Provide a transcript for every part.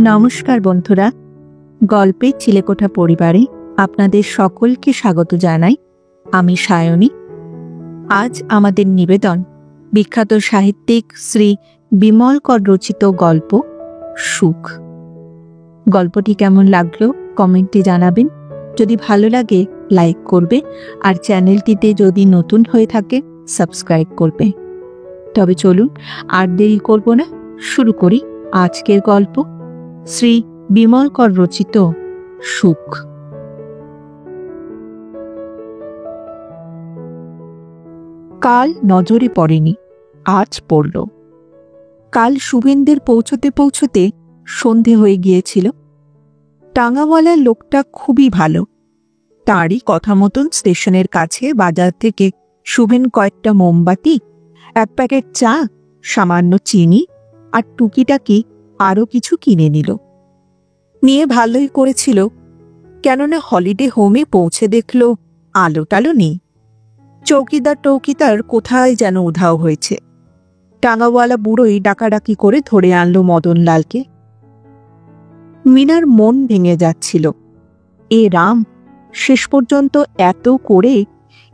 নমস্কার বন্ধুরা, গল্পের চিলেকোঠা পরিবারে আপনাদের সকলকে স্বাগত জানাই। আমি সায়নী। আজ আমাদের নিবেদন বিখ্যাত সাহিত্যিক শ্রী বিমল কর রচিত গল্প সুখ। গল্পটি কেমন লাগলো কমেন্টে জানাবেন। যদি ভালো লাগে লাইক করবে, আর চ্যানেলটিতে যদি নতুন হয়ে থাকে সাবস্ক্রাইব করবে। তবে চলুন আর দেরি করব না, শুরু করি আজকের গল্প শ্রী বিমল কর রচিত সুখ। কাল নজরে পড়েনি, আজ পড়ল। কাল শুভেন্দ্রের পৌঁছতে পৌঁছতে সন্ধে হয়ে গিয়েছিল। টাঙাওয়ালার লোকটা খুবই ভালো। তাঁরই কথা মতন স্টেশনের কাছে বাজার থেকে শুভেন কয়েকটা মোমবাতি, এক প্যাকেট চা, সামান্য চিনি আর টুকিটাকি আরও কিছু কিনে নিয়ে ভালোই করেছিল, কেননা হলিডে হোমে পৌঁছে দেখল আলো টালো নেই। চৌকিদার কোথায় যেন উধাও হয়েছে। টাঙাওয়ালা বুড়োই ডাকাডাকি করে ধরে আনলো মদনলালকে। মিনার মন ভেঙে যাচ্ছিল। এ রাম, শেষ পর্যন্ত এত করে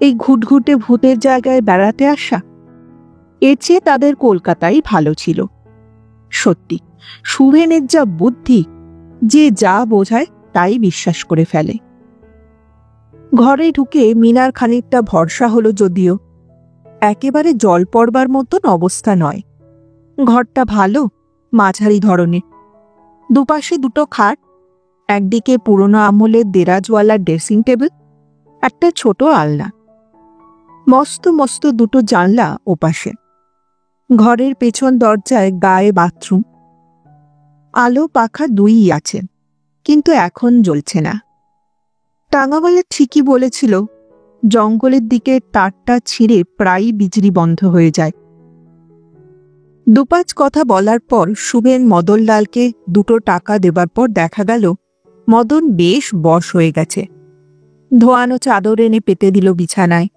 এই ঘুটঘুটে ভূতের জায়গায় বেড়াতে আসা। এর চেয়ে তাদের কলকাতাই ভালো ছিল। সত্যি শুভেনের যা বুদ্ধি, যে যা বোঝায় তাই বিশ্বাস করে ফেলে। ঘরে ঢুকে মিনার খানিকটা ভরসা হলো, যদিও একেবারে জল পড়বার মতন অবস্থা নয়। ঘরটা ভালো, মাঝারি ধরনের। দুপাশে দুটো খাট, একদিকে পুরনো আমলের দেরাজওয়ালা ড্রেসিং টেবিল, একটা ছোট আলনা, মস্ত মস্ত দুটো জানলা ওপাশে। ঘরের পেছন দরজায় গায়ে বাথরুম। আলো পাখা দুই আছে, কিন্তু এখন জ্বলছে না। টাঙাওয়ালা ঠিকই বলেছিল, জঙ্গলের দিকে তারটা ছিঁড়ে প্রায়ই বিজলি বন্ধ হয়ে যায়। দুপাঁচ কথা বলার পর শুভেন মদনলালকে দুটো টাকা দেবার পর দেখা গেল মদন বেশ বশ হয়ে গেছে। ধোয়ানো চাদর এনে পেতে দিল বিছানায়।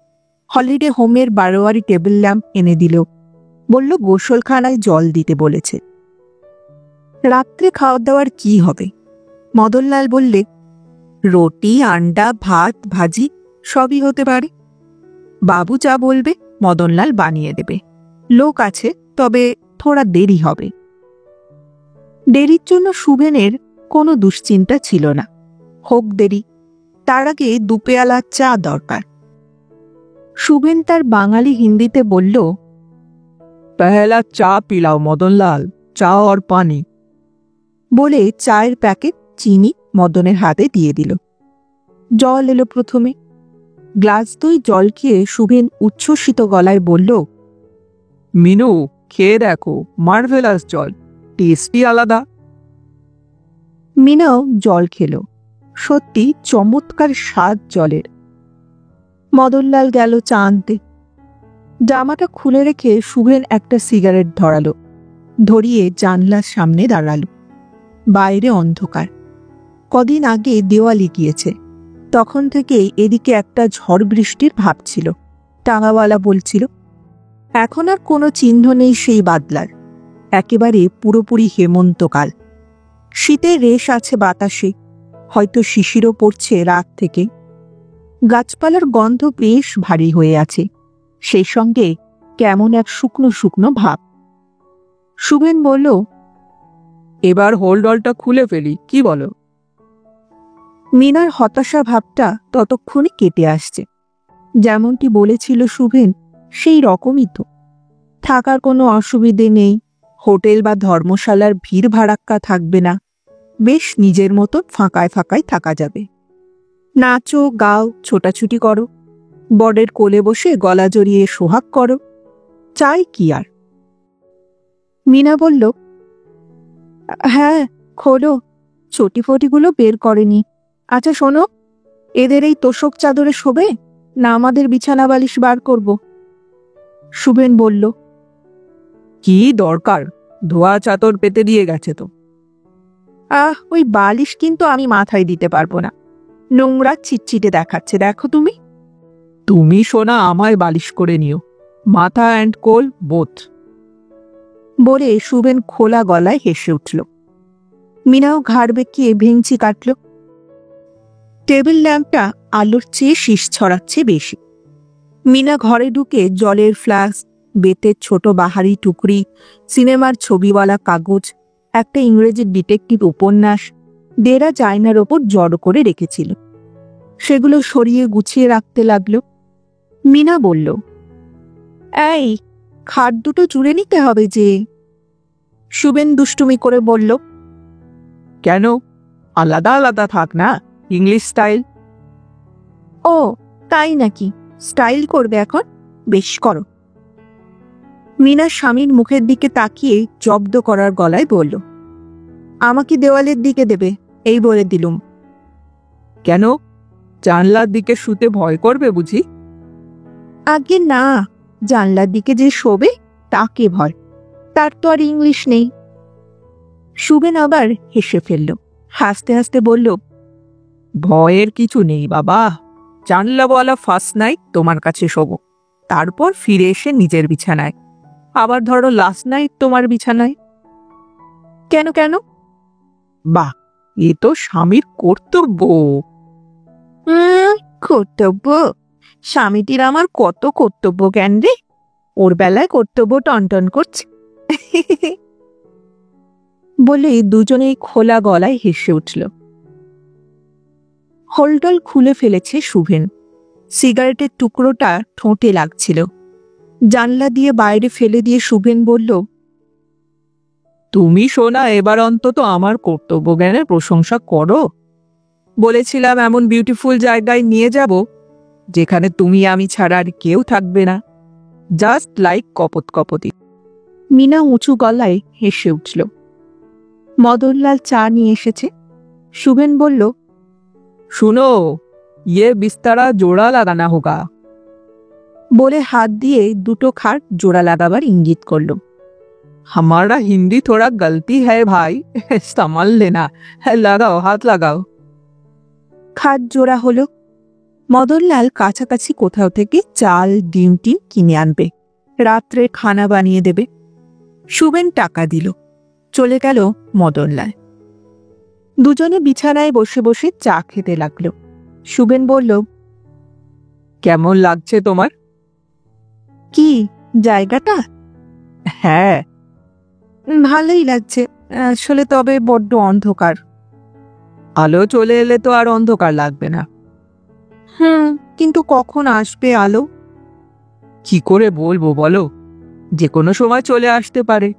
হলিডে হোমের বারোয়ারি টেবিল ল্যাম্প এনে দিল। বলল গোসলখানায় জল দিতে বলেছে। রাত্রে খাওয়া দাওয়ার কি হবে? মদনলাল বললে, রুটি, আন্ডা, ভাত, ভাজি সবই হতে পারে। বাবু যা বলবে মদনলাল বানিয়ে দেবে। লোক আছে, তবে থোড়া দেরি হবে। দেরির জন্য শুভেনের কোনো দুশ্চিন্তা ছিল না। হোক দেরি, তার আগে দুপেয়ালা চা দরকার। শুভেন তার বাঙালি হিন্দিতে বলল, পহেলা চা পিলাও মদনলাল, চা আর পানি। বলে চায়ের প্যাকেট, চিনি মদনের হাতে দিয়ে দিল। জল এলো প্রথমে। গ্লাস দুই জল খেয়ে শুভেন উচ্ছ্বসিত গলায় বলল, মিনু, খেয়ে দেখো, মার্ভেলাস জল, টেস্টই আলাদা। মিনাও জল খেল। সত্যি চমৎকার স্বাদ জলের। মদনলাল গেল চা আনতে। জামাটা খুলে রেখে শুভেন একটা সিগারেট ধরালো, ধরিয়ে জানলার সামনে দাঁড়ালো। বাইরে অন্ধকার। কদিন আগে দেওয়ালি গিয়েছে, তখন থেকে এদিকে একটা ঝড় বৃষ্টির ভাব ছিল। টাঙাওয়ালা বলছিল, এখন আর কোনো চিহ্ন নেই সেই বাদলার। একেবারে পুরোপুরি হেমন্তকাল। শীতের রেশ আছে বাতাসে, হয়তো শিশিরও পড়ছে রাত থেকে। গাছপালার গন্ধ বেশ ভারী হয়ে আছে, সেই সঙ্গে কেমন এক শুকনো শুকনো ভাব। শুভেন বলল, এবার হোলডলটা খুলে ফেলি, কি বলো? মিনার হতাশা ভাবটা ততক্ষণে কেটে আসছে। যেমনটি বলেছিল শুভেন, সেই রকমই তো। থাকার কোনো অসুবিধে নেই। হোটেল বা ধর্মশালার ভিড় ভাড়াক্কা থাকবে না। বেশ নিজের মতন ফাঁকায় ফাঁকায় থাকা যাবে। নাচো, গাও, ছোটাছুটি করো, বরের কোলে বসে গলা জড়িয়ে সোহাগ করো, চাই কি আর? মিনা বলল, হ্যাঁ খোলো, চটিফটিগুলো বের করেনি। আচ্ছা শোনো, এদের এই তোষক চাদরে শোবে না আমাদের বিছানা বালিশ বার করব? শুভেন বলল, কি দরকার, ধোয়া চাদর পেতে দিয়ে গেছে তো। ওই বালিশ কিন্তু আমি মাথায় দিতে পারবো না, নোংরা চিটচিটে দেখাচ্ছে, দেখো তুমি। তুমি সোনা আমায় বালিশ করে নিও, মাথা অ্যান্ড কোল বোথ। বলে শুভেন খোলা গলায় হেসে উঠল। মিনাও ঘাড় বেঁকিয়ে ভেঙচি কাটল। টেবিল ল্যাম্পটা আলোর চেয়ে শীষ ছড়াচ্ছে বেশি। মিনা ঘরে ঢুকে জলের ফ্লাস্ক, বেতের ছোট বাহারি টুকরি, সিনেমার ছবিওয়ালা কাগজ, একটা ইংরেজি ডিটেকটিভ উপন্যাস দেরা জায়নার ওপর জড়ো করে রেখেছিল। সেগুলো সরিয়ে গুছিয়ে রাখতে লাগল। মিনা বলল, এই খাট দুটো জুড়ে নিতে হবে যে। শুভেন দুষ্টুমি করে বলল, কেন, আলাদা আলাদা থাক না, ইংলিশ স্টাইল। ও তাই নাকি, স্টাইল করবে এখন, বেশ করো। মিনা স্বামীর মুখের দিকে তাকিয়ে জব্দ করার গলায় বলল, আমাকে দেওয়ালের দিকে দেবে, এই বলে দিলুম। কেন, জানলার দিকে শুতে ভয় করবে বুঝি? আগে না, জানলার দিকে যে শোবে তাকে ভয়, তার তো আর ইংলিশ নেই। শুভেন আবার হেসে ফেলল, হাসতে হাসতে বলল, ভয়ের কিছু নেই বাবা, জানলাওয়ালা ফার্স্ট নাইট তোমার কাছে শোবো, তারপর ফিরে এসে নিজের বিছানায়, আবার ধরো লাস্ট নাইট তোমার বিছানায়। কেন কেন? বাহ, এ তো স্বামীর কর্তব্য। কর্তব্য? স্বামীটির আমার কত কর্তব্য জ্ঞান রে, ওর বেলায় কর্তব্য টনটন করছে। বলে দুজনেই খোলা গলায় হেসে উঠল। হোল্ডল খুলে ফেলেছে শুভেন, সিগারেটের টুকরোটা ঠোঁটে লাগছিল। জানলা দিয়ে বাইরে ফেলে দিয়ে শুভেন বলল, তুমি সোনা এবার অন্তত আমার কর্তব্য জ্ঞানের প্রশংসা করো। বলেছিলাম এমন বিউটিফুল জায়গায় নিয়ে যাব যেখানে তুমি আমি ছাড়া আর কেউ থাকবে না, জাস্ট লাইক কপত কপতি। মিনা উঁচু গলায় হেসে উঠল। মদনলাল চা নিয়ে এসেছে। শুভেন বলল, শুনো, ইয়ে বিস্তারা জোড়া লাগানা হোগা। বলে হাত দিয়ে দুটো খাট জোড়া লাগাবার ইঙ্গিত করল। हमारा हिंदी थोड़ा गलती है भाई, संभाल लेना, লাগাও, হাত লাগাও। খাট জোড়া হলো। মদনলাল কাছাকাছি কোথাও থেকে চাল ডিম টিম কিনে আনবে, রাত্রে খানা বানিয়ে দেবে। শুভেন টাকা দিল, চলে গেল মদনলাল। দুজনে বিছানায় বসে বসে চা খেতে লাগলো। শুভেন বলল, কেমন লাগছে তোমার? কি জায়গাটা? হ্যাঁ, ভালোই লাগছে, আসলে তবে বড্ড অন্ধকার। আলো চলে এলে তো আর অন্ধকার লাগবে না। কিন্তু কখন আসবে আলো? কি করে বলবো বলো, যে কোনো সময় চলে আসতে পারে,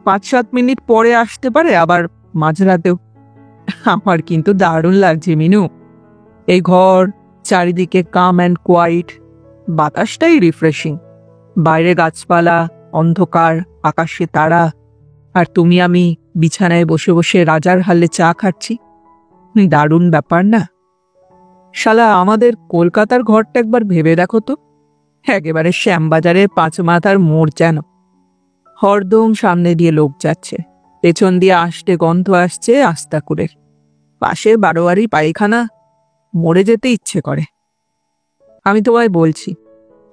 5-7 মিনিট পরে আসতে পারে, আবার মাঝরাতেও। আমার কিন্তু দারুণ লাগছে মিনু, এই ঘর, চারিদিকে কাম অ্যান্ড কোয়াইট, বাতাসটাই রিফ্রেশিং, বাইরে গাছপালা, অন্ধকার, আকাশে তারা, আর তুমি আমি বিছানায় বসে বসে রাজার হালে চা খাচ্ছি। দারুণ ব্যাপার না? শালা আমাদের কলকাতার ঘরটা একবার ভেবে দেখো তো, একেবারে শ্যামবাজারের 5 মাথার মোড় যেন। হরদম সামনে দিয়ে লোক যাচ্ছে, পেছন দিয়ে আসতে গন্ধ আসছে আস্তা করে, পাশে বারোয়ারি পায়খানা, মরে যেতে ইচ্ছে করে। আমি তোমায় বলছি,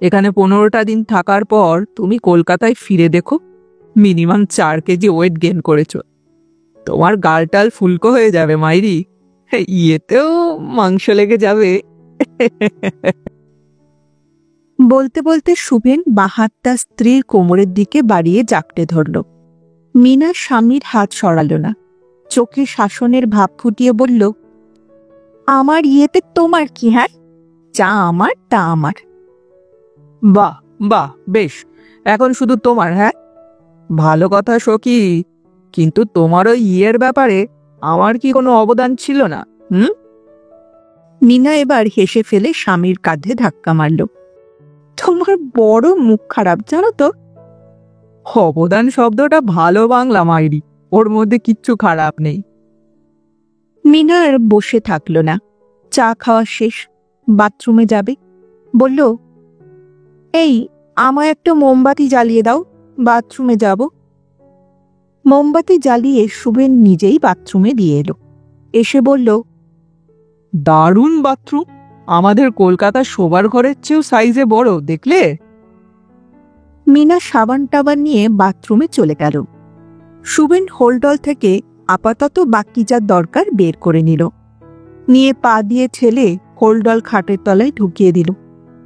এখানে 15টা দিন থাকার পর তুমি কলকাতায় ফিরে দেখো, মিনিমাম 4 কেজি ওয়েট গেন করেছ। তোমার গালটাল ফুলকো হয়ে যাবে মাইরি, ইয়েতেও মাংস লেগে যাবে। বলতে বলতে শুভেন বাহাতটা স্ত্রীর কোমরের দিকে বাড়িয়ে জাপটে ধরল। মিনা স্বামীর হাত সরালো না, চোখে শাসনের ভাব ফুটিয়ে বলল, আমার ইয়েতে তোমার কি? হ্যাঁ, যা আমার তা আমার। বাহ বাহ, বেশ, এখন শুধু তোমার? হ্যাঁ, ভালো কথা সখী, কিন্তু তোমার ওই ইয়ের ব্যাপারে আমার কি কোনো অবদান ছিল না? মিনা এবার হেসে ফেলে স্বামীর কাঁধে ধাক্কা মারল। তোমার বড় মুখ খারাপ জানো তো। অবদান শব্দটা ভালো বাংলা মাইরি, ওর মধ্যে কিচ্ছু খারাপ নেই। মিনা আর বসে থাকলো না, চা খাওয়া শেষ, বাথরুমে যাবে। বলল, এই আমায় একটা মোমবাতি জ্বালিয়ে দাও, বাথরুমে যাব। মোমবাতি জ্বালিয়ে শুভেন নিজেই বাথরুমে দিয়ে এলো। এসে বলল, দারুণ বাথরুম, আমাদের কলকাতার শোবার ঘরের চেয়েও সাইজে বড়, দেখলে? মিনা সাবান টাবান নিয়ে বাথরুমে চলে গেল। শুভেন হোল্ডল থেকে আপাতত বাকি যা দরকার বের করে নিল, নিয়ে পা দিয়ে ঠেলে হোলডল খাটের তলায় ঢুকিয়ে দিল।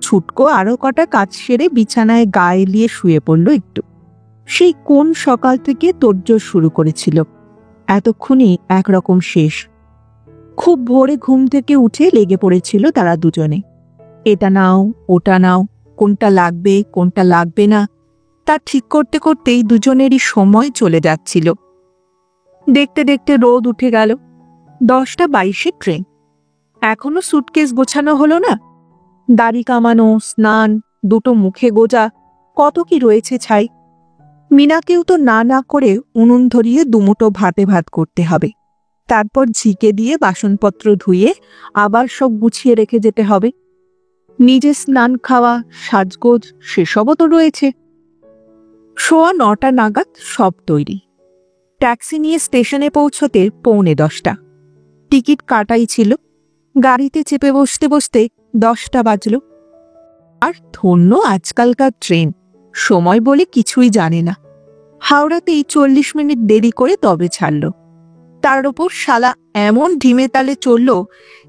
ছুটকো আরো কটা কাজ সেরে বিছানায় গায়ে লিয়ে শুয়ে পড়ল একটু। সেই কোন সকাল থেকে তোড়জোড় শুরু করেছিল, এতক্ষণই একরকম শেষ। খুব ভোরে ঘুম থেকে উঠে লেগে পড়েছিল তারা দুজনে। এটা নাও, ওটা নাও, কোনটা লাগবে কোনটা লাগবে না তা ঠিক করতে করতেই দুজনেরই সময় চলে যাচ্ছিল। দেখতে দেখতে রোদ উঠে গেল। 10:22 ট্রেন। এখনো সুটকেস গোছানো হলো না। দাড়ি কামানো, স্নান, দুটো মুখে গোজা, কত কি রয়েছে ছাই। মিনাকেও তো না না করে উনুন ধরিয়ে দুমুটো ভাতে ভাত করতে হবে। তারপর ঝিকে দিয়ে বাসনপত্র ধুয়ে আবার সব গুছিয়ে রেখে যেতে হবে। নিজে স্নান, খাওয়া, সাজগোজ সেসবও তো রয়েছে। 9:15 নাগাদ সব তৈরি। ট্যাক্সি নিয়ে স্টেশনে পৌঁছতে 9:45। টিকিট কাটাই ছিল। গাড়িতে চেপে বসতে বসতে 10টা বাজল। আর ধন্য আজকালকার ট্রেন, সময় বলে কিছুই জানে না। হাওড়াতেই 40 মিনিট দেরি করে তবে ছাড়ল। তার ওপর শালা এমন ঢিমে তালে চলল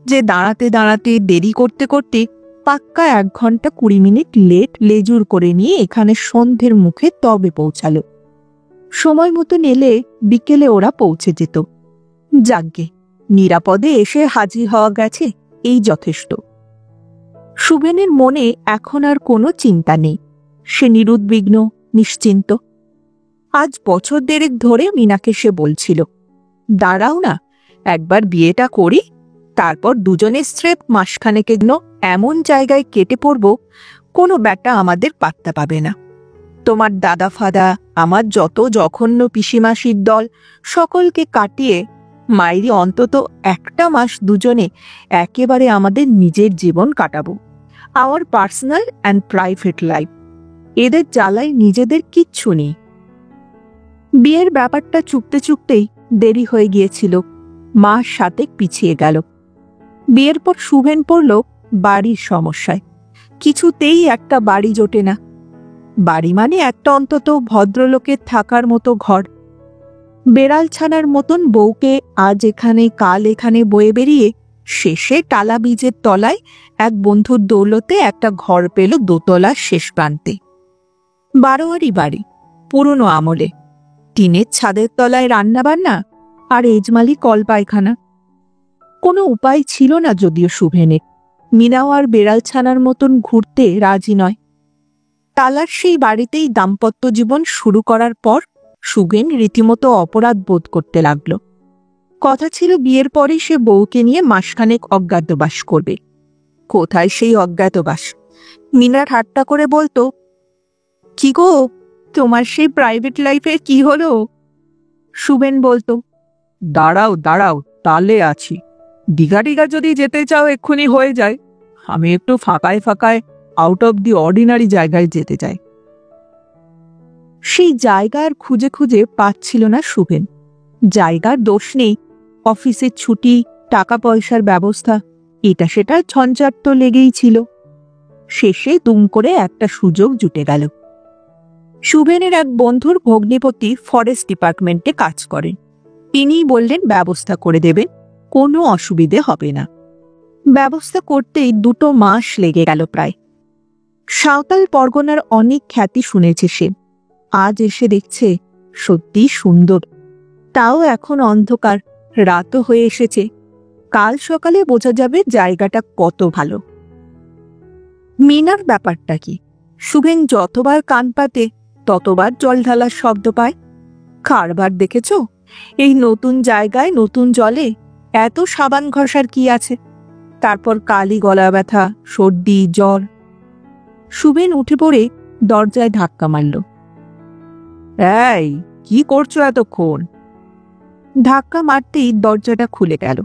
যে দাঁড়াতে দাঁড়াতে দেরি করতে করতে পাক্কা 1 ঘন্টা 20 মিনিট লেট লেজুর করে নিয়ে এখানে সন্ধ্যের মুখে তবে পৌঁছালো। সময় মতো এলে বিকেলে ওরা পৌঁছে যেত। যাগ্গে, নিরাপদে এসে হাজির হওয়া গেছে, এই যথেষ্ট। শুভেনের মনে এখন আর কোনো চিন্তা নেই। সে নিরুদ্বিগ্ন, নিশ্চিন্ত। আজ বছর দেড়েক ধরে মিনাকে সে বলছিল, দাঁড়াও না, একবার বিয়েটা করি, তারপর দুজনে স্রেফ মাসখানেকের জন্য এমন জায়গায় কেটে পড়ব কোনো ব্যাটা আমাদের পাত্তা পাবে না। তোমার দাদা ফাদা, আমার যত জঘন্য পিসিমাসির দল সকলকে কাটিয়ে মাইরি অন্তত 1টা মাস দুজনে একেবারে আমাদের নিজের জীবন কাটাবো। Hour personal and private life. এদের জ্বালায় নিজেদের কিচ্ছু নেই। বিয়ের ব্যাপারটা চুকতে চুকতেই দেরি হয়ে গিয়েছিল। মাস 7 পিছিয়ে গেল। বিয়ের পর শুভেন পড়ল বাড়ির সমস্যায়। কিছুতেই একটা বাড়ি জোটে না। বাড়ি মানে একটা অন্তত ভদ্রলোকের থাকার মতো ঘর। বেড়াল ছানার মতন বউকে আজ এখানে কাল এখানে বয়ে বেরিয়ে শেষে টালা বীজের তলায় এক বন্ধুর দৌলতে একটা ঘর পেল দোতলার শেষ প্রান্তে। 12 বাড়ি, পুরনো আমলে। টিনের ছাদের তলায় রান্নাবান্না আর এজমালি কল পায়খানা। কোনো উপায় ছিল না যদিও শুভেনের। মিনাও আর বেড়াল ছানার মতন ঘুরতে রাজি নয়। তালার সেই বাড়িতেই দাম্পত্য জীবন শুরু করার পর শুভেন রীতিমতো অপরাধ বোধ করতে লাগল। কথা ছিল বিয়ের পরেই সে বউকে নিয়ে মাসখানেক অজ্ঞাতবাস করবে। কোথায় সেই অজ্ঞাতবাস? মিনা ঠাট্টা করে বলতো, কি গো, তোমার সেই প্রাইভেট লাইফের কি হলো? শুভেন বলতো, দাঁড়াও দাঁড়াও, তালে আছি। দীঘা টিঘা যদি যেতে চাও এক্ষুনি হয়ে যায়। আমি একটু ফাঁকায় ফাঁকায় আউট অফ দি অর্ডিনারি জায়গায় যেতে চাই। সেই জায়গার খুঁজে খুঁজে পাচ্ছিল না শুভেন। জায়গার দোষ নেই, অফিসের ছুটি, টাকা পয়সার ব্যবস্থা, এটা সেটা ঝঞ্ঝাট তো লেগেই ছিল। শেষে দুম করে একটা সুযোগ জুটে গেল। শুভেনের এক বন্ধুর ভগ্নিপতি ফরেস্ট ডিপার্টমেন্টে কাজ করেন। তিনিই বললেন ব্যবস্থা করে দেবেন, কোনো অসুবিধে হবে না। ব্যবস্থা করতেই 2 মাস লেগে গেল প্রায়। সাঁওতাল পরগনার অনেক খ্যাতি শুনেছে সে। আজ এসে দেখছে সত্যি সুন্দর। তাও এখন অন্ধকার, রাতও হয়ে এসেছে। কাল সকালে বোঝা যাবে জায়গাটা কত ভালো। মিনার ব্যাপারটা কি? শুভেন যতবার কান পাতে ততবার জল ঢালার শব্দ পায়। কারবার দেখেছ? এই নতুন জায়গায় নতুন জলে এত সাবান ঘষার কি আছে? তারপর কালি গলা ব্যথা, সর্দি, জ্বর। শুভেন উঠে পড়ে দরজায় ধাক্কা মারল। এই, কি করছো এতক্ষণ? ধাক্কা মারতেই দরজাটা খুলে গেল।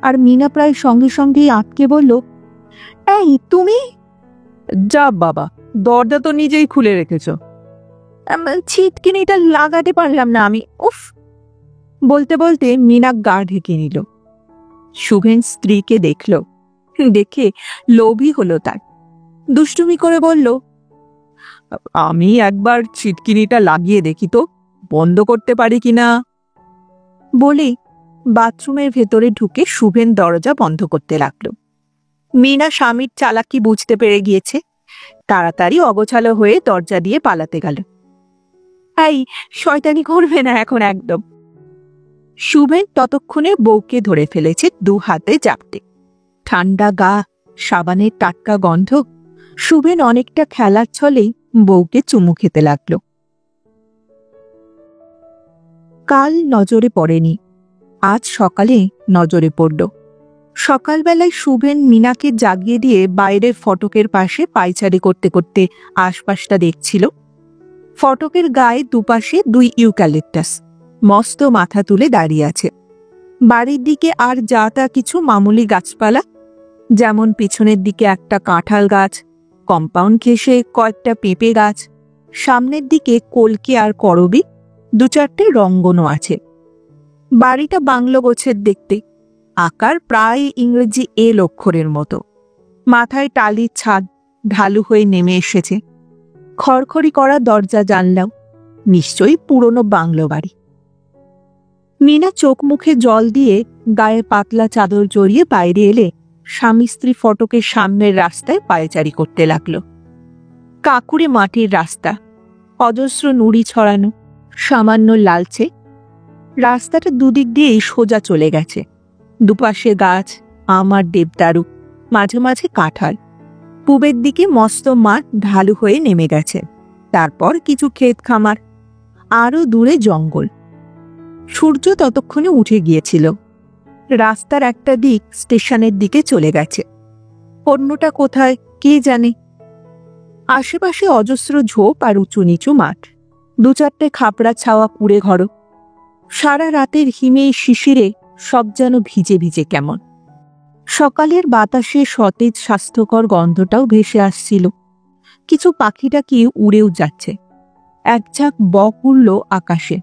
আর মিনা প্রায় সঙ্গে সঙ্গেই আটকে বলল, এই তুমি? যা বাবা, দরজা তো নিজেই খুলে রেখেছ। ছিটকিনিটা লাগাতে পারলাম না আমি, উফ। বলতে বলতে মিনা গা ঢেকে নিল। শুভেন স্ত্রীকে দেখল, দেখে লোভী হলো তার। দুষ্টুমি করে বলল, আমি একবার ছিটকিনিটা লাগিয়ে দেখি তো, বন্ধ করতে পারি কিনা। বলেই বাথরুমের ভেতরে ঢুকে শুভেন দরজা বন্ধ করতে লাগলো। মিনা স্বামীর চালাকি বুঝতে পেরে গিয়েছে, তাড়াতাড়ি অগোছালো হয়ে দরজা দিয়ে পালাতে গেল। এই শয়তানি করবে না এখন একদম। শুভেন ততক্ষণে বউকে ধরে ফেলেছে দু হাতে জাপটে। ঠান্ডা গা, সাবানের টাটকা গন্ধ। শুভেন অনেকটা খেলার ছলেই বউকে চুমু খেতে লাগলো। কাল নজরে পড়েনি, আজ সকালে নজরে পড়ল। সকালবেলায় শুভেন মিনাকে জাগিয়ে দিয়ে বাইরের ফটকের পাশে পায়চারি করতে করতে আশপাশটা দেখছিল। ফটকের গায়ে দুপাশে 2 ইউক্যালিপটাস মস্ত মাথা তুলে দাঁড়িয়ে আছে। বাড়ির দিকে আর যা তা কিছু মামুলি গাছপালা, যেমন পিছনের দিকে একটা কাঁঠাল গাছ, কম্পাউন্ড ঘেঁষে কয়েকটা পেঁপে গাছ, সামনের দিকে কলকে আর করবি, 2-4টে রঙ্গনও আছে। বাড়িটা বাংলো গোছের দেখতে, আকার প্রায় ইংরেজি এল অক্ষরের মতো। মাথায় টালির ছাদ ঢালু হয়ে নেমে এসেছে। খড়খড়ি করা দরজা জানলাও, নিশ্চয়ই পুরনো বাংলো বাড়ি। মিনা চোখ মুখে জল দিয়ে গায়ে পাতলা চাদর জড়িয়ে বাইরে এলে স্বামী স্ত্রী ফটকের সামনের রাস্তায় পায়চারি করতে লাগলো। কাকুরে মাটির রাস্তা, অজস্র নুড়ি ছড়ানো, সামান্য লালচে। রাস্তাটা দুদিক দিয়েই সোজা চলে গেছে। দুপাশে গাছ, আম আর দেবদারু, মাঝে মাঝে কাঁঠাল। পূবের দিকে মস্ত মাঠ ঢালু হয়ে নেমে গেছে, তারপর কিছু ক্ষেত খামার, আরও দূরে জঙ্গল। সূর্য ততক্ষণে উঠে গিয়েছিল। রাস্তার একটা দিক স্টেশনের দিকে চলে গেছে, অন্যটা কোথায় কে জানে। আশেপাশে অজস্র ঝোপ আর উঁচু নিচু মাঠ, 2-4টে খাপড়া ছাওয়া কুড়ে ঘর। সারা রাতের হিমে শিশিরে সব যেন ভিজে ভিজে কেমন। সকালের বাতাসে সতেজ স্বাস্থ্যকর গন্ধটাও ভেসে আসছিল। কিছু পাখিটাকি উড়েও যাচ্ছে। এক ঝাঁক বক উড়ল আকাশে।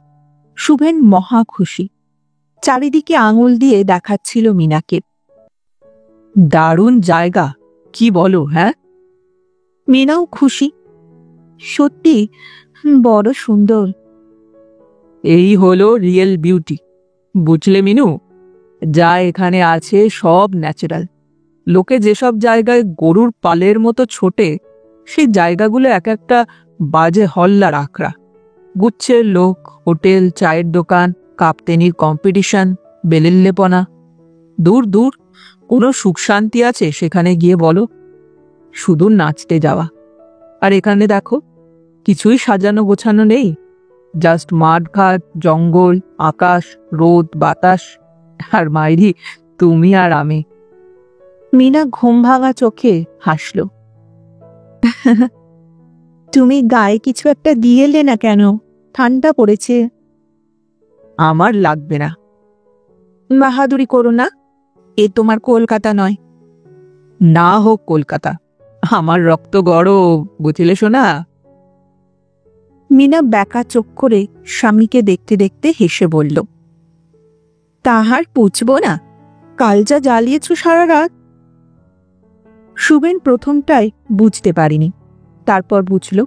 শুভেন মহা খুশি, চারিদিকে আঙুল দিয়ে দেখাচ্ছিল মিনাকে। দারুণ জায়গা, কি বলো? হ্যাঁ, মিনাও খুশি। সত্যি বড় সুন্দর। এই হলো রিয়েল বিউটি, বুঝলে মিনু? যা এখানে আছে সব ন্যাচারাল। লোকে যেসব জায়গায় গরুর পালের মতো ছোটে, সেই জায়গাগুলো এক একটা বাজে হল্লার আখড়া। গুচ্ছের লোক, হোটেল, চায়ের দোকান, কাপ্তেনির কম্পিটিশন, বেলেল্লেপনা। দূর দূর কোনো সুখ শান্তি আছে সেখানে গিয়ে বলো? শুধু নাচতে যাওয়া। আর এখানে দেখো, কিছুই সাজানো গোছানো নেই, জাস্ট মাঠ ঘাট, জঙ্গল, আকাশ, রোদ, বাতাস, আর মাইরি তুমি আর আমি। মিনা ঘুম ভাঙা চোখে হাসল। তুমি গায়ে কিছু একটা দিয়ে এলে না কেন? ঠান্ডা পড়েছে। আমার লাগবে না। বাহাদুরি করো না, এ তোমার কলকাতা নয়। না হোক কলকাতা, আমার রক্ত গরম, বুঝলে শোনা? মিনা ব্যাকা চোখ করে স্বামীকে দেখতে দেখতে হেসে বলল, তাহার পুছব না, কাল যা জ্বালিয়েছ সারা রাত। শুভেন প্রথমটায় বুঝতে পারিনি, তারপর বুঝল।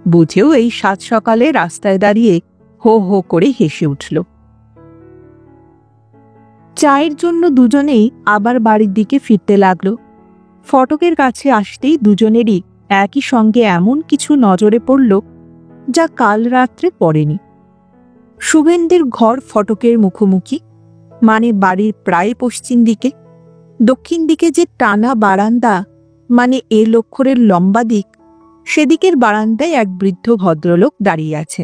বুঝেও এই সাত সকালে রাস্তায় দাঁড়িয়ে হো হো করে হেসে উঠল। চায়ের জন্য দুজনেই আবার বাড়ির দিকে ফিরতে লাগলো। ফটকের কাছে আসতেই দুজনেরই একই সঙ্গে এমন কিছু নজরে পড়ল যা কাল রাত্রে পড়েনি। শুভেন্দ্রের ঘর ফটকের মুখোমুখি, মানে বাড়ির প্রায় পশ্চিম দিকে। দক্ষিণ দিকে যে টানা বারান্দা, মানে এল অক্ষরের লম্বা দিক, সেদিকের বারান্দায় এক বৃদ্ধ ভদ্রলোক দাঁড়িয়ে আছে।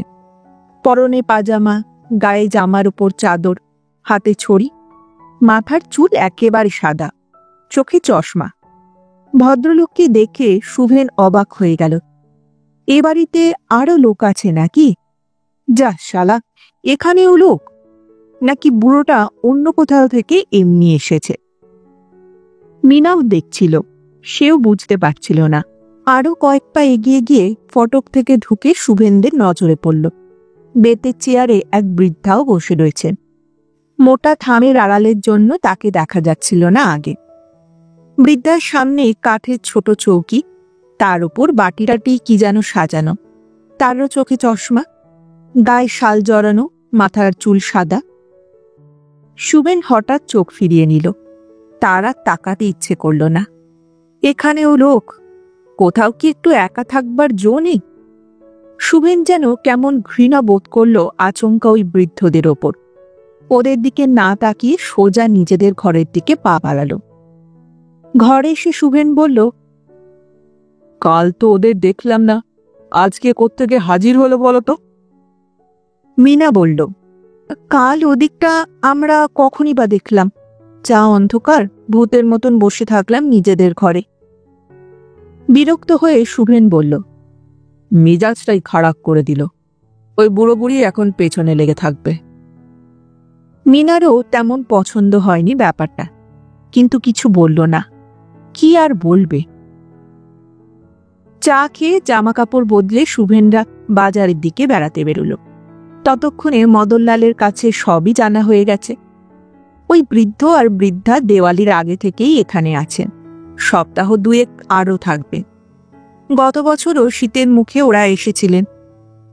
পরনে পাজামা, গায়ে জামার উপর চাদর, হাতে ছড়ি, মাথার চুল একেবারে সাদা, চোখে চশমা। ভদ্রলোককে দেখে শুভেন অবাক হয়ে গেল। এ বাড়িতে আরো লোক আছে নাকি? যা শালা, এখানেও লোক? নাকি বুড়োটা অন্য কোথাও থেকে এমনি এসেছে? মিনাও দেখছিল, সেও বুঝতে পারছিল না। আরো কয়েক পা এগিয়ে গিয়ে ফটক থেকে ঢুকে শুভেন্দ্রের নজরে পড়ল। বেতের চেয়ারে এক বৃদ্ধাও বসে রয়েছে। মোটা থামের আড়ালের জন্য তাকে দেখা যাচ্ছিল না আগে। বৃদ্ধার সামনে কাঠের ছোট চৌকি, তার উপর বাটিটাটি কি যেন সাজানো। তারও চোখে চশমা, গায়ে শাল জড়ানো, মাথার চুল সাদা। শুভেন হঠাৎ চোখ ফিরিয়ে নিল। তার আর তাকাতে ইচ্ছে করল না। এখানেও লোক, কোথাও কি একটু একা থাকবার জো নেই? শুভেন যেন কেমন ঘৃণা বোধ করল আচমকা ওই বৃদ্ধদের ওপর। ওদের দিকে না তাকিয়ে সোজা নিজেদের ঘরের দিকে পা বাড়ালো। ঘরে এসে শুভেন বলল, কাল তো ওদের দেখলাম না, আজকে কোত্থেকে হাজির হলো বলো তো? মিনা বলল, কাল ওদিকটা আমরা কখনই বা দেখলাম, যা অন্ধকার, ভূতের মতন বসে থাকলাম নিজেদের ঘরে। বিরক্ত হয়ে শুভেন বলল, মেজাজটাই খারাপ করে দিল। ওই বুড়ো বুড়ি এখন পেছনে লেগে থাকবে। মিনারও তেমন পছন্দ হয়নি ব্যাপারটা, কিন্তু কিছু বলল না। কি আর বলবে? চা খেয়ে জামা কাপড় বদলে শুভেনরা বাজারের দিকে বেড়াতে বেরোল। ততক্ষণে মদনলালের কাছে সবই জানা হয়ে গেছে। ওই বৃদ্ধ আর বৃদ্ধা দেওয়ালির আগে থেকেই এখানে আছেন, সপ্তাহ দুয়েক আরও থাকবে। গত বছরও শীতের মুখে ওরা এসেছিলেন,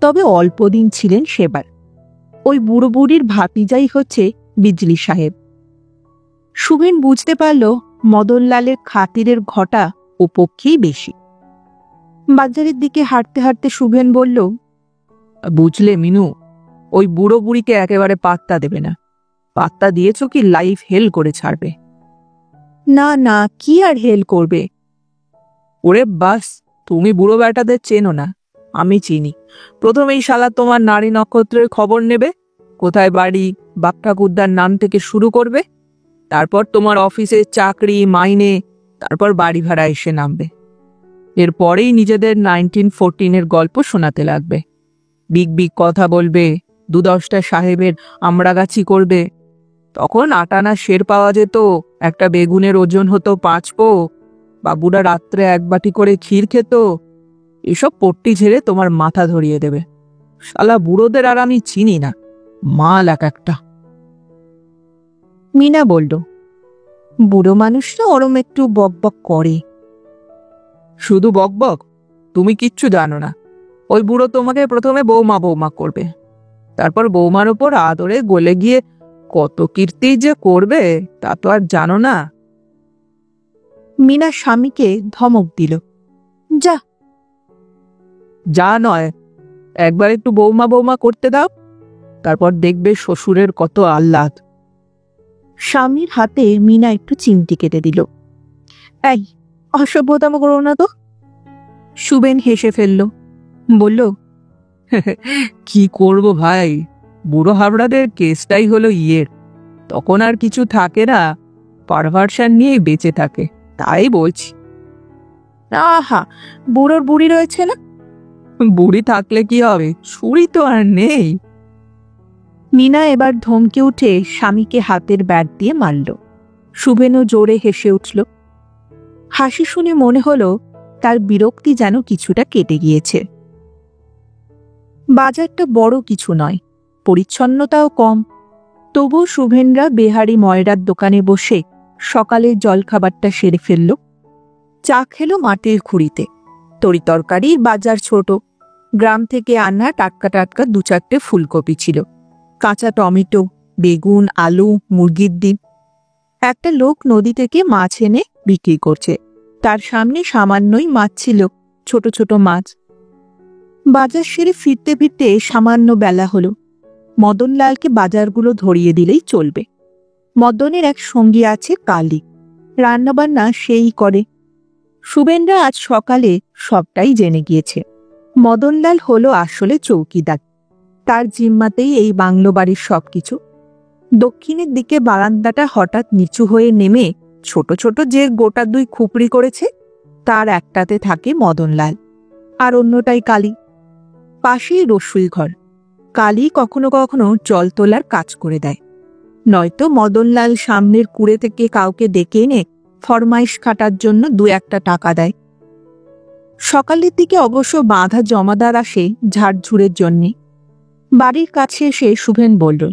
তবে অল্প দিন ছিলেন সেবার। ওই বুড়ো বুড়ির ভাতিজাই হচ্ছে বিজলি সাহেব। শুভেন বুঝতে পারল মদনলালের খাতিরের ঘটা ও পক্ষেই বেশি। বাজারের দিকে হাঁটতে হাঁটতে শুভেন বলল, বুঝলে মিনু, ওই বুড়ো বুড়িকে একেবারে পাত্তা দেবে না। পাত্তা দিয়েছ কি লাইফ হেল করে ছাড়বে। না না, কি আর হেল করবে? ওরে বাস, তুমি বুড়ো বেটাদের চেনো না, আমি চিনি। প্রথমেই শালা তোমার নারী নক্ষত্রের খবর নেবে, কোথায় বাড়ি, বাপ ঠাকুরদার নাম থেকে শুরু করবে। তারপর তোমার অফিসের চাকরি, মাইনে, তারপর বাড়ি ভাড়া এসে নামবে। এরপরেই নিজেদের 1914-এর গল্প শোনাতে লাগবে। বিগ বিগ কথা বলবে, 2-10টা সাহেবের আমড়াগাছি করবে। তখন আটানা শের পাওয়া যেত, একটা বেগুনের ওজন হতো 5 পো, বাবুরা রাত্রে 1 বাটি করে ক্ষীর খেত। এসব পট্টি ঝেড়ে তোমার মাথা ধরিয়ে দেবে। শালা বুড়োদের আর আমি চিনি না, মাল এক একটা। মিনা বলল, বুড়ো মানুষরা ওরম একটু বকবক করে। শুধু বকবক? তুমি কিচ্ছু জানো না। ওই বুড়ো তোমাকে প্রথমে বৌমা বৌমা করবে, তারপর বৌমার ওপর আদরে গলে গিয়ে কত কীর্তি যে করবে তা তো আর জানো না। মিনা স্বামীকে ধমক দিল, যা। যা নয়, একবার একটু বৌমা বৌমা করতে দাও, তারপর দেখবে শ্বশুরের কত আহ্লাদ। স্বামীর হাতে মিনা একটু চিমটি কেটে দিল। এই, অসভ্যতাম করো না তো। শুভেন হেসে ফেলল, বলল, কি করব ভাই, বুড়ো হাবড়াদের কেসটাই হলো ইয়ের, তখন আর কিছু থাকে না, পারভার্সন নিয়েই বেঁচে থাকে, তাই বলছি। আহা, বুড়োর বুড়ি রয়েছে না? বুড়ি থাকলে কি হবে, ছুরি তো আর নেই। মিনা এবার ধমকে উঠে স্বামীকে হাতের ব্যাট দিয়ে মারল। শুভেনও জোরে হেসে উঠল। হাসি শুনে মনে হলো তার বিরক্তি যেন কিছুটা কেটে গিয়েছে। বাজারটা বড় কিছু নয়, পরিচ্ছন্নতাও কম, তবু শুভেনরা বেহারি ময়রার দোকানে বসে সকালের জলখাবারটা সেরে ফেলল। চা খেলো মাটির খুঁড়িতে। তরিতরকারির বাজার ছোট, গ্রাম থেকে আনা টাটকা টাটকা 2-4টে ফুলকপি ছিল, কাঁচা টমেটো, বেগুন, আলু, মুরগির ডিম। একটা লোক নদী থেকে মাছ এনে বিক্রি করছে, তার সামনে সামান্যই মাছ ছিল, ছোট ছোট মাছ। বাজার সেরে ফিরতে ফিরতে সামান্য বেলা হলো। মদনলালকে বাজারগুলো ধরিয়ে দিলেই চলবে। মদনের এক সঙ্গী আছে কালী, রান্নাবান্না সেই করে। শুভেনরা আজ সকালে সবটাই জেনে গিয়েছে। মদনলাল হলো আসলে চৌকিদার, তার জিম্মাতেই এই বাংলো বাড়ির সবকিছু। দক্ষিণের দিকে বারান্দাটা হঠাৎ নিচু হয়ে নেমে ছোট ছোট যে গোটা 2 খুপড়ি করেছে, তার একটাতে থাকে মদনলাল, আর অন্যটাই কালী। পাশেই রসুই ঘর। কালী কখনো কখনো জল তোলার কাজ করে দেয়, নয়তো মদনলাল সামনের কুড়ে থেকে কাউকে ডেকে এনে ফরমাইশ খাটার জন্য 2-1টা টাকা দেয়। সকালের দিকে অবশ্য বাঁধা জমাদার আসে ঝাড়ঝুড়ের জন্যে। বাড়ির কাছে এসে শুভেন বলল,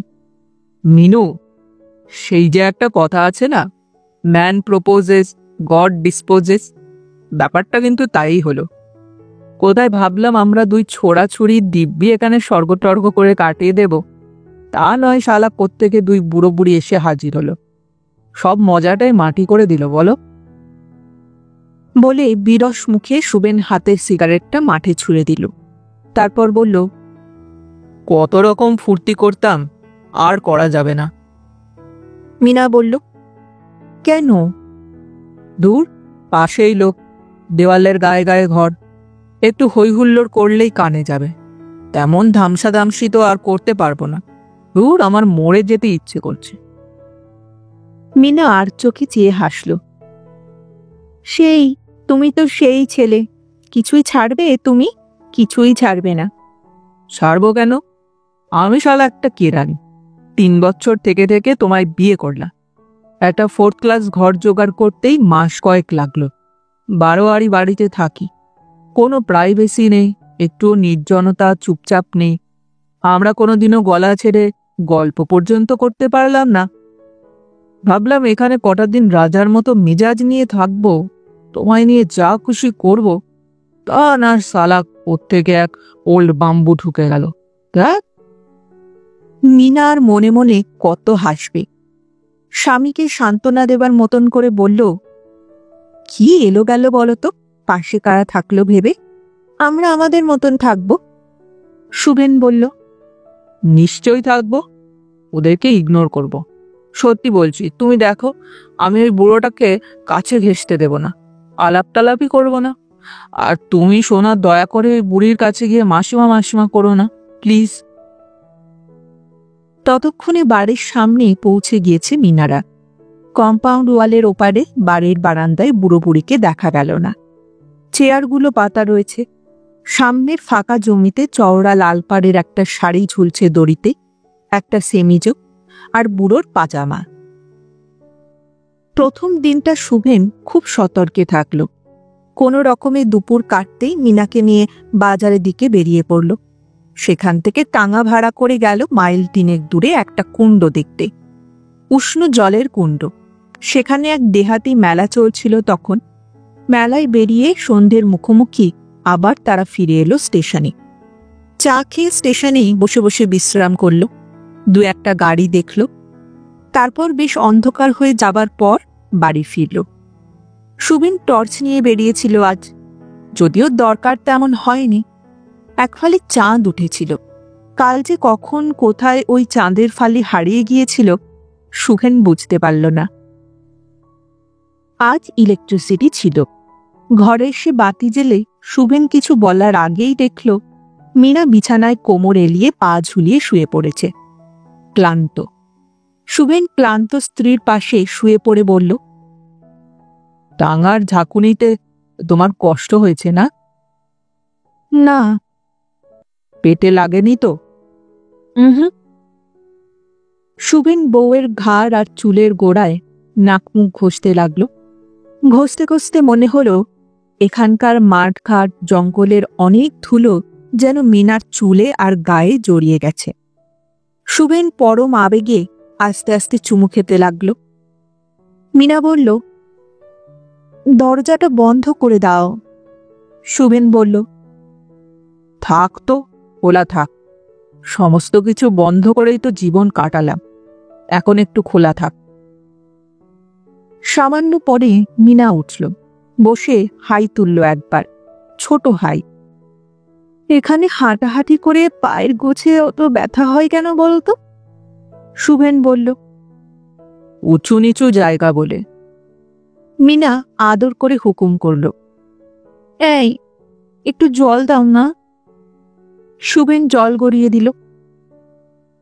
মিনু, সেই যে একটা কথা আছে না, ম্যান প্রপোজেস, গড ডিসপোজেস, ব্যাপারটা কিন্তু তাই হলো। কোথায় ভাবলাম আমরা 2 ছোড়াছুড়ি দিব্যি এখানে স্বর্গটর্গ করে কাটিয়ে দেব, তা নয়, শালা কোত্থেকে দুই বুড়ো বুড়ি এসে হাজির হলো, সব মজাটাই মাটি করে দিল বলো। বলে বিরস মুখে সুবেন হাতের সিগারেটটা মাঠে ছুঁড়ে দিল। তারপর বলল, কত রকম ফুর্তি করতাম, আর করা যাবে না। মিনা বলল, কেন? দূর, পাশেই লোক, দেওয়ালের গায়ে গায়ে ঘর, একটু হই হুল্লোড় করলেই কানে যাবে। তেমন ধামসাধামসি তো আর করতে পারবো না। দূর, আমার মরে যেতে ইচ্ছে করছে। মিনা আর চোখে চেয়ে হাসল। সেই, তুমি তো সেই ছেলে, কিছুই ছাড়বে তুমি? কিছুই ছাড়বে না। ছাড়বো কেন? আমি শালা একটা কেরানি, 3 বছর থেকে থেকে তোমায় বিয়ে করলাম। একটা 4th ক্লাস ঘর জোগাড় করতেই মাস কয়েক লাগলো। 12 আড়ি বাড়িতে থাকি, কোনো প্রাইভেসি নেই, একটু নির্জনতা, চুপচাপ নেই। আমরা কোনোদিনও গলা ছেড়ে গল্প পর্যন্ত করতে পারলাম না। ভাবলাম এখানে কটা দিন রাজার মতো মেজাজ নিয়ে থাকবো, তোমায় নিয়ে যা খুশি করব। তা না, সালা কোত্থেকে এক ওল্ড বাম্বু ঢুকে গেল। দেখ। মিনার মনে মনে কত হাসবে। স্বামীকে সান্ত্বনা দেবার মতন করে বলল, কি এলো গেল বলো তো, পাশে কারা থাকলো ভেবে? আমরা আমাদের মতন থাকবো। সুবেন বলল, নিশ্চয়ই থাকবো, ওদেরকে ইগনোর করব। সত্যি বলছি, তুমি দেখো, আমি ওই বুড়োটাকে কাছে ঘেঁষতে দেব না, আলাপ টালাপই করবো না। আর তুমি সোনা, দয়া করে ওই বুড়ির কাছে গিয়ে মাসিমা মাসিমা করো না, প্লিজ। ততক্ষণে বাড়ির সামনে পৌঁছে গিয়েছে মিনারা। কম্পাউন্ড ওয়ালের ওপারে বাড়ির বারান্দায় বুড়ো বুড়িকে দেখা গেল না। চেয়ারগুলো পাতা রয়েছে। সামনের ফাঁকা জমিতে চওড়া লাল পাড়ের একটা শাড়ি ঝুলছে দড়িতে, একটা সেমিজো আর বুড়োর পাজামা। প্রথম দিনটা সুবেন খুব সতর্কে থাকল। কোনো রকমে দুপুর কাটতেই মিনাকে নিয়ে বাজারের দিকে বেরিয়ে পড়ল। সেখান থেকে টাঙা ভাড়া করে গেল মাইল 3 দূরে একটা কুণ্ড দেখতে, উষ্ণ জলের কুণ্ড। সেখানে এক দেহাতি মেলা চলছিল তখন। মেলায় বেরিয়ে সন্ধ্যের মুখোমুখি আবার তারা ফিরে এলো স্টেশনে। চা খেয়ে স্টেশনেই বসে বসে বিশ্রাম করল। 2-1টা গাড়ি দেখল। তারপর বেশ অন্ধকার হয়ে যাবার পর বাড়ি ফিরল। সুবিন টর্চ নিয়ে বেরিয়েছিল আজ, যদিও দরকার তেমন হয়নি। এক ফালি চাঁদ উঠেছিল। কাল যে কখন কোথায় ওই চাঁদের ফালি হারিয়ে গিয়েছিল সুখেন বুঝতে পারল না। আজ ইলেকট্রিসিটি ছিল। ঘরে এসে বাতি জেলে সুবেন কিছু বলার আগেই দেখল মিনা বিছানায় কোমর এলিয়ে পা ঝুলিয়ে শুয়ে পড়েছে, ক্লান্ত। সুবেন ক্লান্ত স্ত্রীর পাশে শুয়ে পড়ে বলল, টাঙার ঝাঁকুনিতে তোমার কষ্ট হয়েছে না? না। পেটে লাগেনি তো? হুম। সুবেন বউয়ের ঘাড় আর চুলের গোড়ায় নাক মুখ ঘষতে লাগলো। ঘষতে ঘষতে মনে হলো এখানকার মাঠঘাট জঙ্গলের অনেক ধুলো যেন মিনার চুলে আর গায়ে জড়িয়ে গেছে। সুবেন পরম আবেগে আস্তে আস্তে চুমু খেতে লাগলো। মিনা বলল, দরজাটা বন্ধ করে দাও। সুবেন বলল, থাক তো, খোলা থাক। সমস্ত কিছু বন্ধ করেই তো জীবন কাটালাম, এখন একটু খোলা থাক। সামান্য পরে মিনা উঠল, বসে হাই তুলল একবার, ছোট হাই। এখানে হাঁটাহাঁটি করে পায়ের গোছে অত ব্যথা হয় কেন বলতো? সুবেন বলল, উঁচু নিচু জায়গা বলে। মিনা আদর করে হুকুম করল, এই একটু জল দাও না। সুবেন জল গড়িয়ে দিল।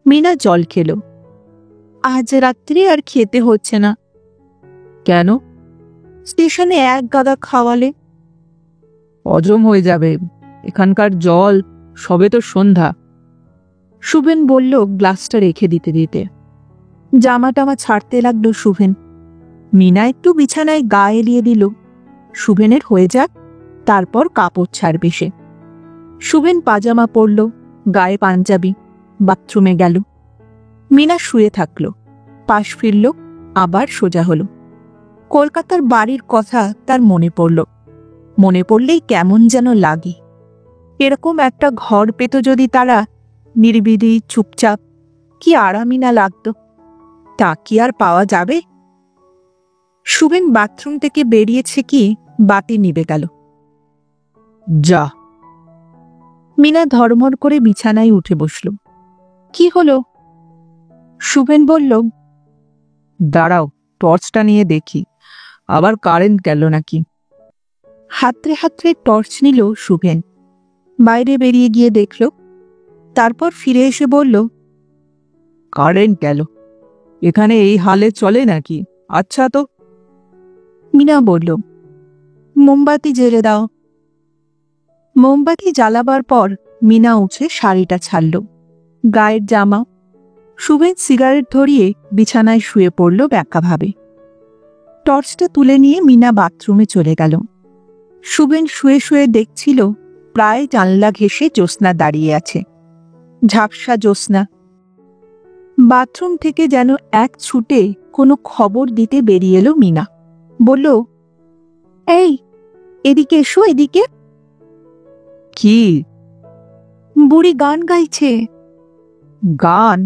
মিনা জল খেল। আজ রাত্রি আর খেতে হচ্ছে না। কেন? স্টেশনে এক গাদা খাওয়ালে। হজম হয়ে যাবে, এখানকার জল, সবে তো সন্ধ্যা। সুবেন বলল গ্লাসটা রেখে দিতে দিতে। জামা টামা ছাড়তে লাগলো সুবেন। মিনা একটু বিছানায় গা এলিয়ে দিল। সুবেনের হয়ে যাক, তারপর কাপড় ছাড়বে সে। সুবেন পাজামা পরল, গায়ে পাঞ্জাবি, বাথরুমে গেল। মিনা শুয়ে থাকল, পাশ ফিরল, আবার সোজা হলো। কলকাতার বাড়ির কথা তার মনে পড়ল। মনে পড়লেই কেমন যেন লাগে। এরকম একটা ঘর পেত যদি তারা, নির্বিধি, চুপচাপ, কি আরামই না লাগতো। তা কি আর পাওয়া যাবে? শুভেন বাথরুম থেকে বেরিয়েছে কি বাতি নিভে গেল। যা। মিনা ধর্মর করে বিছানায় উঠে বসল। কি হলো? শুভেন বলল, দাঁড়াও, টর্চটা নিয়ে দেখি, আবার কারেন্ট গেল নাকি। হাতড়ে হাতড়ে টর্চ নিল শুভেন। বাইরে বেরিয়ে গিয়ে দেখল, তারপর ফিরে এসে বলল, কারেন্ট গেল, এখানে এই হালে চলে নাকি? আচ্ছা তো। মিনা বলল, মোমবাতি জ্বেলে দাও। মোমবাতি জ্বালাবার পর মিনা উঠে শাড়িটা ছাড়ল, গায়ের জামা। শুভেন সিগারেট ধরিয়ে বিছানায় শুয়ে পড়ল ব্যাখ্যাভাবে। টর্চটা তুলে নিয়ে মিনা বাথরুমে চলে গেল। শুভেন শুয়ে শুয়ে দেখছিল প্রায় জানলা ঘেঁষে জ্যোৎস্না দাঁড়িয়ে আছে, ঝাপসা জ্যোৎস্না। বাথরুম থেকে যেন এক ছুটে কোনো খবর দিতে বেরিয়ে এলো মিনা। বলল, এই এদিকে এসো, এদিকে। কি? বুড়ি গান গাইছে। গান?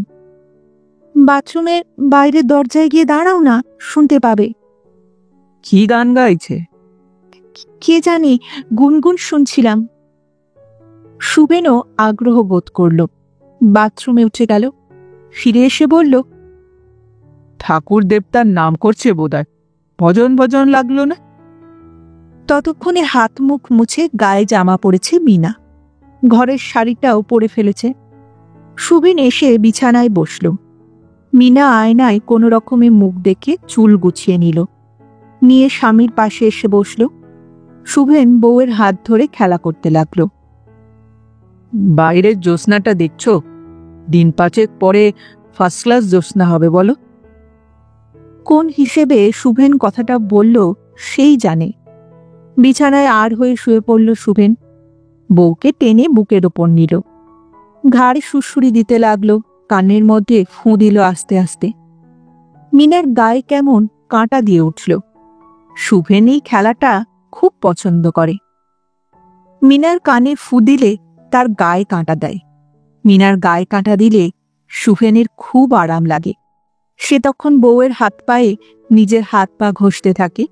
বাথরুমের বাইরের দরজায় গিয়ে দাঁড়াও না, শুনতে পাবে। কি গান গাইছে? কে জানি, গুনগুন শুনছিলাম। শুভেনও আগ্রহ বোধ করল, বাথরুমে উঠে গেল। ফিরে এসে বলল, ঠাকুর দেবতার নাম করছে বোধহয়, ভজন ভজন লাগলো না। ততক্ষণে হাত মুখ মুছে গায়ে জামা পরেছে মিনা, ঘরের শাড়িটাও পরে ফেলেছে। শুভেন এসে বিছানায় বসল। মিনা আয়নায় কোনো রকমে মুখ দেখে চুল গুছিয়ে নিল, নিয়ে স্বামীর পাশে এসে বসল। শুভেন বউয়ের হাত ধরে খেলা করতে লাগলো। বাইরের জ্যোৎস্নাটা দেখছ? দিন পাঁচেক পরে ফার্স্ট ক্লাস জ্যোৎস্না হবে বলো। কোন হিসেবে শুভেন কথাটা বলল সেই জানে। বিছানায় আর হয়ে শুয়ে পড়ল শুভেন, বউকে টেনে বুকের ওপর নিল, ঘাড় সুড়সুড়ি দিতে লাগলো, কানের মধ্যে ফুঁ দিল আস্তে আস্তে। মিনার গায়ে কেমন কাঁটা দিয়ে উঠল। শুভেন এই খেলাটা খুব পছন্দ করে। মিনার কানে ফু দিলে তার গায়ে কাঁটা দেয়, মিনার গায়ে কাঁটা দিলে শুভেনের খুব আরাম লাগে। সে তখন বউয়ের হাত পায়ে নিজের হাত পা ঘষতে থাকে।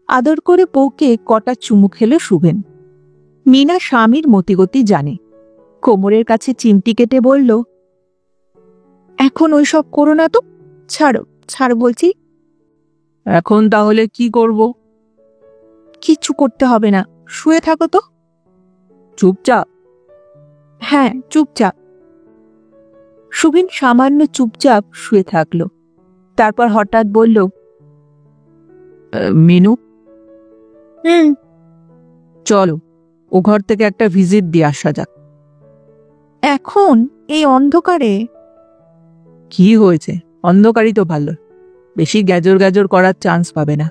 আদর করে বউকে কটা চুমু খেল শুভেন। মিনা স্বামীর মতিগতি জানে, কোমরের কাছে চিমটি কেটে বলল, এখন ওইসব করো না তো, ছাড়ো ছাড় বলছি। এখন তাহলে কি করব? কিচ্ছু করতে হবে না, শুয়ে থাকো তো। চুপচাপ? হ্যাঁ, চুপচাপ। শুভেন সামান্য চুপচাপ শুয়ে থাকল। তারপর হঠাৎ বলল, মিনু, চলো ও ঘর থেকে একটা ভিজিট দিয়ে আসা যাক। এখন এই অন্ধকারে? কি হয়েছে, অন্ধকারই তো ভালো, বেশি গ্যাজর গ্যাজর করার চান্স পাবে না।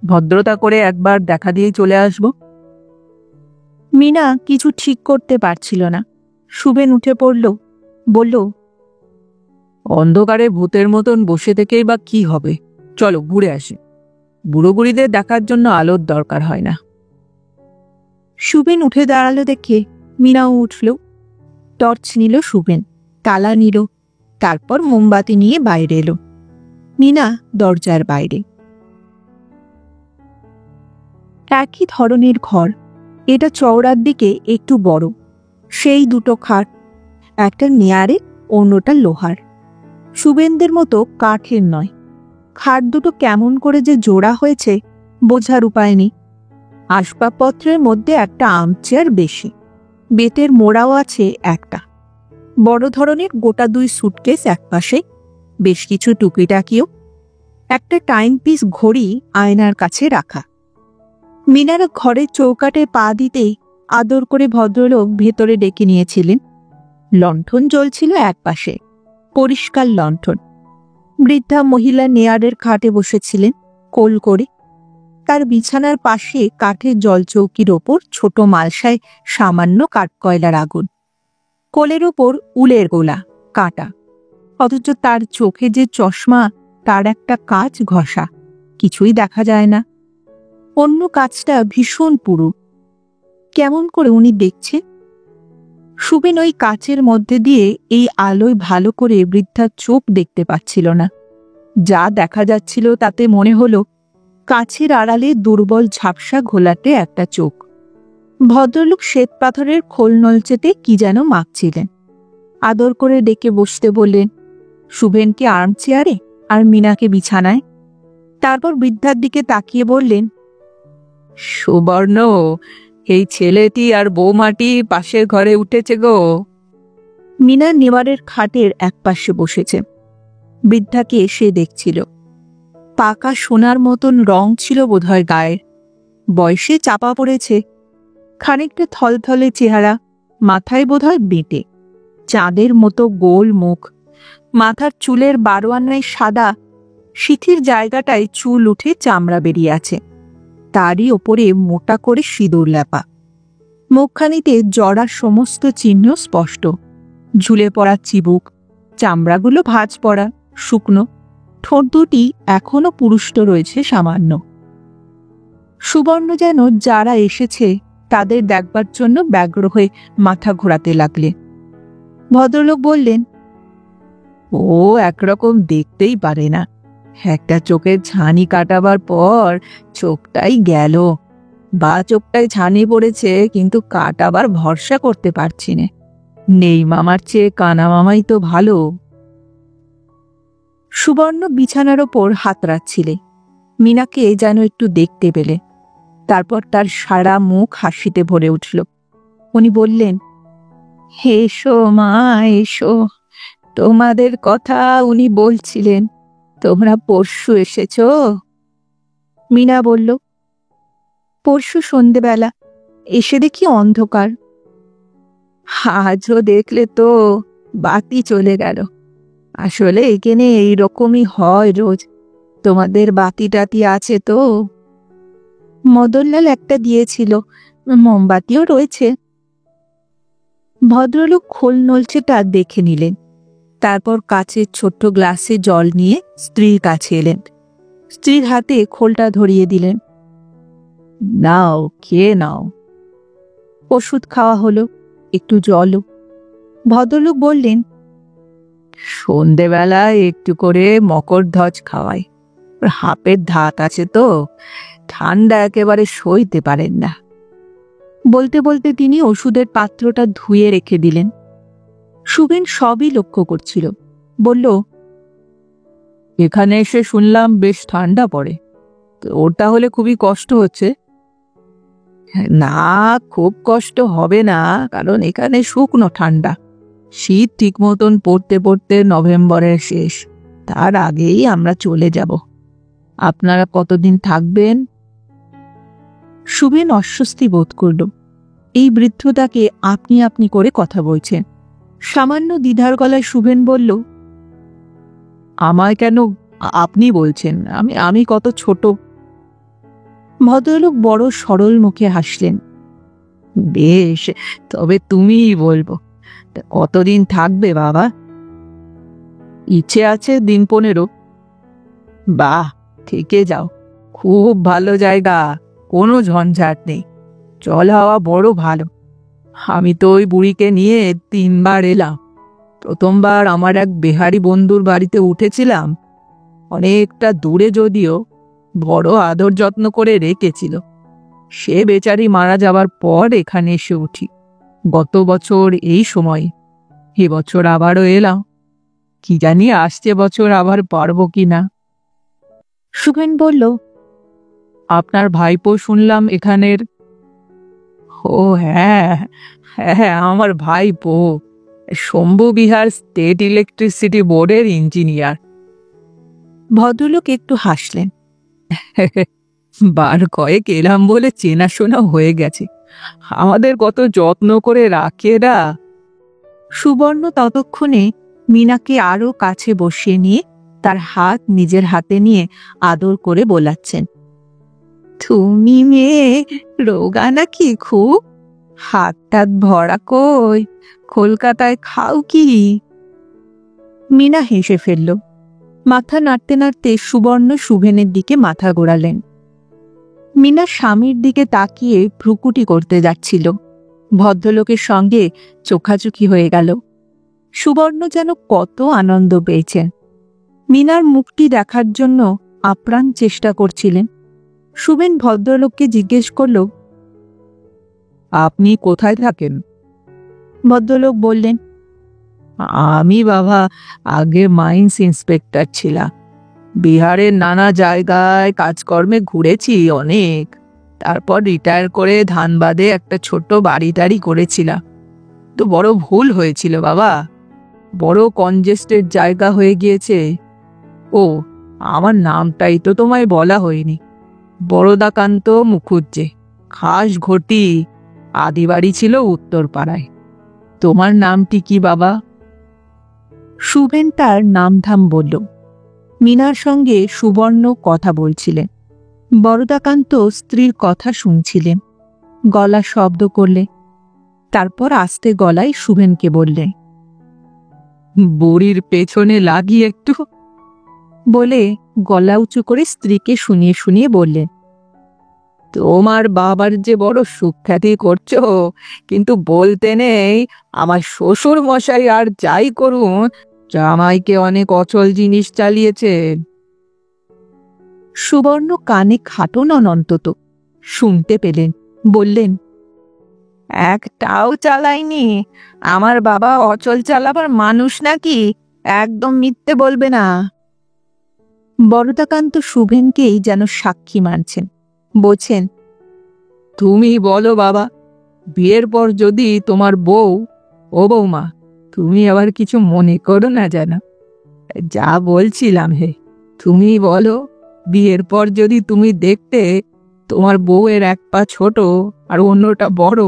ভদ্রতা করে একবার দেখা দিয়েই চলে আসব। মিনা কিছু ঠিক করতে পারছিল না। শুভেন উঠে পড়ল, বলল, অন্ধকারে ভূতের মতন বসে থেকেই বা কি হবে, চলো ঘুরে আসি। বুড়ো বুড়িদের দেখার জন্য আলোর দরকার হয় না। শুভেন উঠে দাঁড়ালো দেখে মিনাও উঠল। টর্চ নিল শুভেন, তালা নিল, তারপর মোমবাতি নিয়ে বাইরে এলো। মিনা দরজার বাইরে। একই ধরনের ঘর, এটা চওড়ার দিকে একটু বড়। সেই দুটো খাট, একটা নেয়ারে, অন্যটা লোহার। শুভেনদের মতো কাঠের নয়। খাট দুটো কেমন করে যে জোড়া হয়েছে বোঝার উপায় নেই। আসবাবপত্রের মধ্যে একটা আর্মচেয়ার বেশি, বেতের মোড়াও আছে একটা। বড় ধরনের গোটা 2 সুটকেস একপাশে, বেশ কিছু টুকিটাকিও। একটা টাইম পিস ঘড়ি আয়নার কাছে রাখা। মিনারা ঘরের চৌকাটে পা দিতেই আদর করে ভদ্রলোক ভেতরে ডেকে নিয়েছিলেন। লণ্ঠন জ্বলছিল একপাশে, পরিষ্কার লণ্ঠন। বৃদ্ধা মহিলা নেয়ারের খাটে বসেছিলেন কোল করে। তার বিছানার পাশে কাঠের জলচৌকির ওপর ছোট মালসায় সামান্য কাঠকয়লার আগুন। কোলের ওপর উলের গোলা, কাটা। অথচ তার চোখে যে চশমা, তার একটা কাঁচ ঘষা, কিছুই দেখা যায় না। অন্য কাজটা ভীষণ পুরু। কেমন করে উনি দেখছে? সুবিন ওই কাচের মধ্যে দিয়ে এই আলোয় ভালো করে বৃদ্ধার চোখ দেখতে পাচ্ছিল না। যা দেখা যাচ্ছিল তাতে মনে হলো কাছের আড়ালে দুর্বল ঝাপসা ঘোলাটে একটা চোখ। ভদ্রলোক শ্বেত পাথরের খোল নলচেতে কি যেন মাখছিলেন। আদর করে ডেকে বসতে বললেন, সুভেনকে আর্ম চেয়ারে আর মিনাকে বিছানায়। তারপর বৃদ্ধার দিকে তাকিয়ে বললেন, সুবর্ণ, এই ছেলেটি আর বৌমাটি পাশের ঘরে উঠেছে গো। মিনা নেওয়ারের খাটের একপাশে বসেছে। বৃদ্ধাকে এসে দেখছিল। পাকা সোনার মতন রং ছিল বোধহয় গায়ের। বয়সে চাপা পড়েছে, খানিকটা থলথলে চেহারা, মাথায় বোধহয় বেঁটে, চাঁদের মতো গোল মুখ, মাথার চুলের 12 আনায় সাদা, সিথির জায়গাটায় চুল উঠে চামড়া বেরিয়ে আছে, তারই ওপরে মোটা করে সিঁদুর লেপা। মুখখানিতে জড়ার সমস্ত চিহ্ন স্পষ্ট, ঝুলে পড়া চিবুক, চামড়াগুলো ভাঁজ পড়া, শুকনো, ঠোঁট দুটি এখনো পুরুষ্ট রয়েছে সামান্য। সুবর্ণ যেন যারা এসেছে তাদের দেখবার জন্য ব্যগ্র হয়ে মাথা ঘোরাতে লাগলে। ভদ্রলোক বললেন, ও একরকম দেখতেই পারে না, একটা চোখের ছানি কাটাবার পর চোখটাই গেল, বা চোখটায় ছানি পড়েছে কিন্তু কাটাবার ভরসা করতে পারছি না। নেই মামার চেয়ে কানা মামাই তো ভালো। সুবর্ণ বিছানার ওপর হাত রাখছিলে। মিনাকে যেন একটু দেখতে পেলে। তারপর তার সারা মুখ হাসিতে ভরে উঠল। উনি বললেন, এসো মা, এসো, তোমাদের কথা উনি বলছিলেন, তোমরা পরশু এসেছ? মিনা বলল, পরশু সন্ধেবেলা, এসে দেখি অন্ধকার। আজও দেখলে তো, বাতি চলে গেল। আসলে এখানে এইরকমই হয় রোজ। তোমাদের বাতি টাতি আছে তো? মদনলাল একটা দিয়েছিল, মোমবাতিও রয়েছে। ভদ্রলোক খোল নলছেটা দেখে নিলেন। তারপর কাচের ছোট্ট গ্লাসে জল নিয়ে স্ত্রীর কাছে এলেন। স্ত্রীর হাতে খোলটা ধরিয়ে দিলেন। নাও, খেয়ে নাও। ওষুধ খাওয়া হলো, একটু জলও। ভদ্রলোক বললেন, সন্ধেবেলায় একটু করে মকরধ্বজ খাওয়াই, হাপের ধাত আছে তো, ঠান্ডা একেবারে সইতে পারেন না। বলতে বলতে তিনি ওষুধের পাত্রটা ধুয়ে রেখে দিলেন। সুবেন সবই লক্ষ্য করছিল। বলল, এখানে এসে শুনলাম বেশ ঠান্ডা পড়ে, ওটা হলে খুবই কষ্ট হচ্ছে। না, খুব কষ্ট হবে না, কারণ এখানে শুকনো ঠান্ডা। শীত ঠিক মতন পড়তে পড়তে নভেম্বরের শেষ, তার আগেই আমরা চলে যাব। আপনারা কতদিন থাকবেন? সুবেন অস্বস্তি বোধ করল। এই বৃদ্ধ তাকে আপনি আপনি করে কথা বলছেন। সামান্য দ্বিধার গলায় সুবেন বলল, আমায় কেন আপনি বলছেন? আমি কত ছোট। ভদ্রলোক বড় সরল মুখে হাসলেন। বেশ, তবে তুমিই বলবো। কতদিন থাকবে বাবা? ইচ্ছে আছে দিন 15। বাহ, থেকে যাও, খুব ভালো জায়গা, কোনো ঝঞ্ঝাট নেই, জল হাওয়া বড় ভালো। আমি তো ওই বুড়িকে নিয়ে 3 বার এলাম। প্রথমবার আমার এক বেহারি বন্ধুর বাড়িতে উঠেছিলাম, অনেকটা দূরে, যদিও বড় আদর যত্ন করে রেখেছিল। সে বেচারি মারা যাবার পর এখানে এসে উঠি, গত বছর এই সময়। এবছর আবারও এলাম, কি জানি আসছে বছর আবার পারবো কিনা। সুখেন বলল, আপনার ভাইপো শুনলাম এখানের। ও হ্যাঁ হ্যাঁ, আমার ভাইপো শম্ভু বিহার স্টেট ইলেকট্রিসিটি বোর্ডের ইঞ্জিনিয়ার। ভদ্রলোক একটু হাসলেন। বার কয়েক এলাম বলে চেনাশোনা হয়ে গেছে, আমাদের কত যত্ন করে রাখে এরা। সুবর্ণ ততক্ষণে মিনাকে আরো কাছে বসিয়ে নিয়ে তার হাত নিজের হাতে নিয়ে আদর করে বোলাচ্ছেন, তুমি মেয়ে রোগা নাকি খুব? হাত টাত ভরা কই, কলকাতায় খাও কি? মিনা হেসে ফেলল। মাথা নাড়তে নাড়তে সুবর্ণ সুভেনের দিকে মাথা ঘোরালেন। মিনা স্বামীর দিকে তাকিয়ে ভ্রুকুটি করতে যাচ্ছিল। ভদ্রলোকের সঙ্গে চোখাচোখি হয়ে গেল। সুবর্ণ যেন কত আনন্দ পেয়েছেন। মিনার মুখটি দেখার জন্য আপ্রাণ চেষ্টা করছিলেন। সুবেন ভদ্রলোককে জিজ্ঞেস করল, আপনি কোথায় থাকেন? ভদ্রলোক বললেন, আমি বাবা আগে মাইন্স ইন্সপেক্টর ছিলাম। বিহারের নানা জায়গায় কাজকর্মে ঘুরেছি অনেক। তারপর রিটায়ার করে ধানবাদে একটা ছোট্ট বাড়ি টাড়ি করেছিলাম। তো বড় ভুল হয়েছিল বাবা, বড় কনজেস্টেড জায়গা হয়ে গিয়েছে। ও, আমার নামটাই তো তোমায় বলা হয়নি। বরদাকান্ত মুখুজ্জে, খাস ঘটি, আদি বাড়ি ছিল উত্তরপাড়ায়। তোমার নামটি কি বাবা? সুবেন তার নামধাম বলল। মিনার সঙ্গে সুবর্ণ কথা বলছিলেন। বরদাকান্ত স্ত্রীর কথা শুনছিলেন। গলা শব্দ করলে, তারপর আস্তে গলায় সুবেনকে বললে, বুড়ির পেছনে লাগি একটু, বলে গলা উঁচু করে স্ত্রীকে শুনিয়ে শুনিয়ে বললেন, তোমার বাবার যে বড় সুখ্যাতি করছো, কিন্তু বলতে নেই আমার শ্বশুর মশাই আর যাই করুন, জামাইকে অনেক অচল জিনিস চালিয়েছেন। সুবর্ণ কানে খাটো নন, অন্তত শুনতে পেলেন। বললেন, একটাও চালাইনি। আমার বাবা অচল চালাবার মানুষ নাকি? একদম মিথ্যে বলবে না। বরদাকান্ত সুবেনকেই যেন সাক্ষী মানছেন। বলছেন, তুমি বলো বাবা, বিয়ের পর যদি তোমার বউ, ও বৌমা, তুমি আবার কিছু মনে করো না যেন। যা বলছিলাম হে, তুমি বলো, বিয়ের পর যদি তুমি দেখতে তোমার বউয়ের এক পা ছোট আর অন্যটা বড়,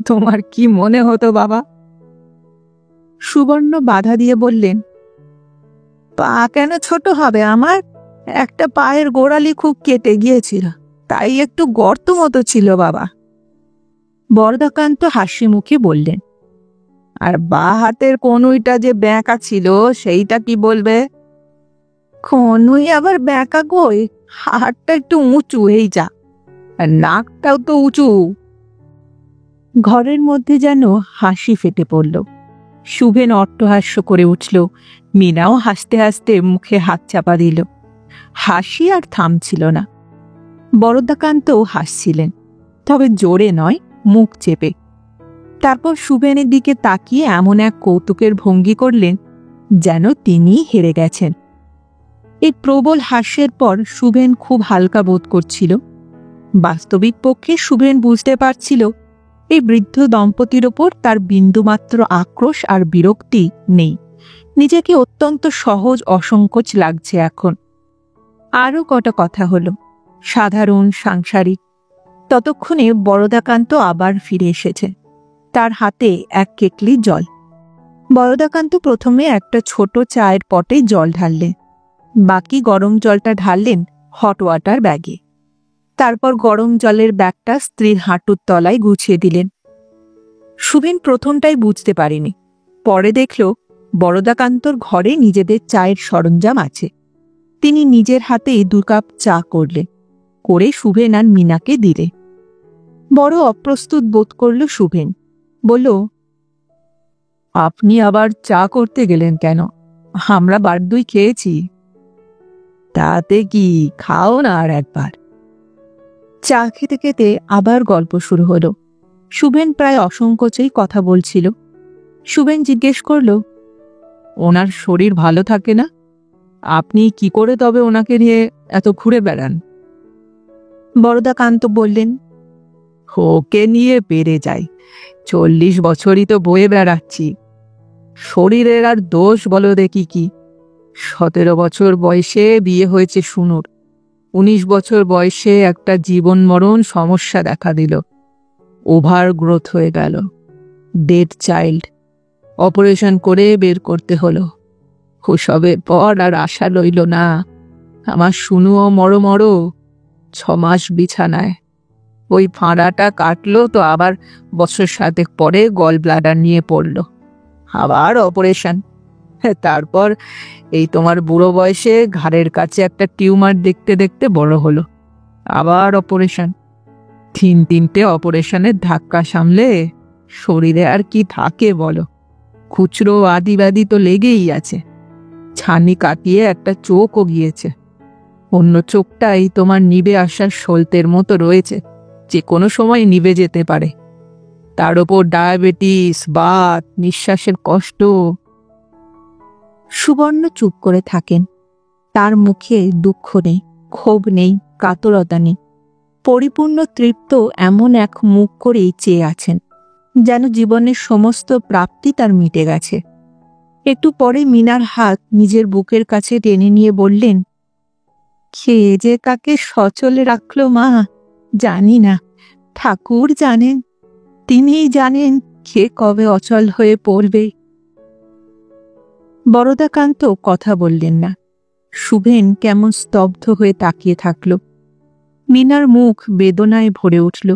তোমার কি মনে হতো বাবা? সুবর্ণ বাধা দিয়ে বললেন, পা কেন ছোট হবে আমার? একটা পায়ের গোড়ালি খুব কেটে গিয়েছিল, তাই একটু গর্ত মতো ছিল বাবা। বরদাকান্ত হাসি মুখে বললেন, আর বা হাতের কনুইটা যে ব্যাঁকা ছিল, সেইটা কি বলবে? কনুই আবার ব্যাঁকা কই? হাতটা একটু উঁচু, এই যা। আর নাকটাও তো উঁচু। ঘরের মধ্যে যেন হাসি ফেটে পড়ল। সুবেন অট্টহাস্য করে উঠল। মিনাও হাসতে হাসতে মুখে হাত চাপা দিল। হাসি আর থামছিল না। বরদাকান্তও হাসছিলেন, তবে জোরে নয়, মুখ চেপে। তারপর সুবেনের দিকে তাকিয়ে এমন এক কৌতুকের ভঙ্গি করলেন যেন তিনিই হেরে গেছেন। এই প্রবল হাস্যের পর সুবেন খুব হালকা বোধ করছিল। বাস্তবিক পক্ষে সুবেন বুঝতে পারছিল এই বৃদ্ধ দম্পতির ওপর তার বিন্দুমাত্র আক্রোশ আর বিরক্তি নেই। নিজেকে অত্যন্ত সহজ অসংকোচ লাগছে এখন। আরও কটা কথা হলো, সাধারণ সাংসারিক। ততক্ষণে বরদাকান্ত আবার ফিরে এসেছে। তার হাতে এক কেটলি জল। বরদাকান্ত প্রথমে একটা ছোট চায়ের পটে জল ঢাললেন, বাকি গরম জলটা ঢাললেন হট ওয়াটার ব্যাগে। তারপর গরম জলের ব্যাগটা স্ত্রীর হাঁটুর তলায় গুছিয়ে দিলেন। সুবেন প্রথমটাই বুঝতে পারেনি, পরে দেখল বরদাকান্তর ঘরে নিজেদের চায়ের সরঞ্জাম আছে। তিনি নিজের হাতে 2 কাপ চা করলেন, করে সুবেন আর মিনাকে দিলে। বড় অপ্রস্তুত বোধ করল সুবেন। বলল, আপনি আবার চা করতে গেলেন কেন? আমরা বারদুই খেয়েছি। তাতে কি, খাও না আর একবার। চা খেতে খেতে আবার গল্প শুরু হলো। সুবেন প্রায় অসংকোচেই কথা বলছিল। সুবেন জিজ্ঞেস করল, ওনার শরীর ভালো থাকে না? আপনি কি করে তবে ওনাকে নিয়ে এত ঘুরে বেড়ান? বরদাকান্ত বললেন, ওকে নিয়ে পেরে যাই, 40 বছরই তো বয়ে বেড়াচ্ছি। শরীরের আর দোষ বলো দেখি কি? 17 বছর বয়সে বিয়ে হয়েছে শুনুর। 19 বছর বয়সে একটা জীবন মরণ সমস্যা দেখা দিল। ওভার গ্রোথ হয়ে গেল, ডেড চাইল্ড। অপারেশন করে বের করতে হলো। ওসবের পর আর আশা রইল না। আমার শুনুও মরো মরো, 6 মাস বিছানায়। ওই ফাঁড়াটা কাটলো তো আবার বছর 7 পরে গল ব্লাডার নিয়ে পড়ল, আবার অপারেশন। তারপর এই তোমার বুড়ো বয়সে ঘাড়ের কাছে একটা টিউমার দেখতে দেখতে বড় হলো, আবার অপারেশন। 3-3টে অপারেশনের ধাক্কা সামলে শরীরে আর কি থাকে বলো, খুচরো আদিবাদি তো লেগেই আছে। ছানি কাটিয়ে একটা চোখও গিয়েছে, অন্য চোখটাই তোমার নিভে আসার সলতের মতো রয়েছে, যে কোনো সময় নিভে যেতে পারে। তার ওপর ডায়াবেটিস, বাত, নিঃশ্বাসের কষ্ট। সুবর্ণ চুপ করে থাকেন। তার মুখে দুঃখ নেই, ক্ষোভ নেই, কাতরতা নেই। পরিপূর্ণ তৃপ্ত এমন এক মুখ করেই চেয়ে আছেন, যেন জীবনের সমস্ত প্রাপ্তি তার মিটে গেছে। একটু পরে মিনার হাত নিজের বুকের কাছে টেনে নিয়ে বললেন, খেয়ে যে তাকে সচলে রাখলো মা, জানি না, ঠাকুর জানেন, তিনিই জানেন কে কবে অচল হয়ে পড়বে। বরদাকান্ত কথা বললেন না। শুভেন কেমন স্তব্ধ হয়ে তাকিয়ে থাকল। মিনার মুখ বেদনায় ভরে উঠল।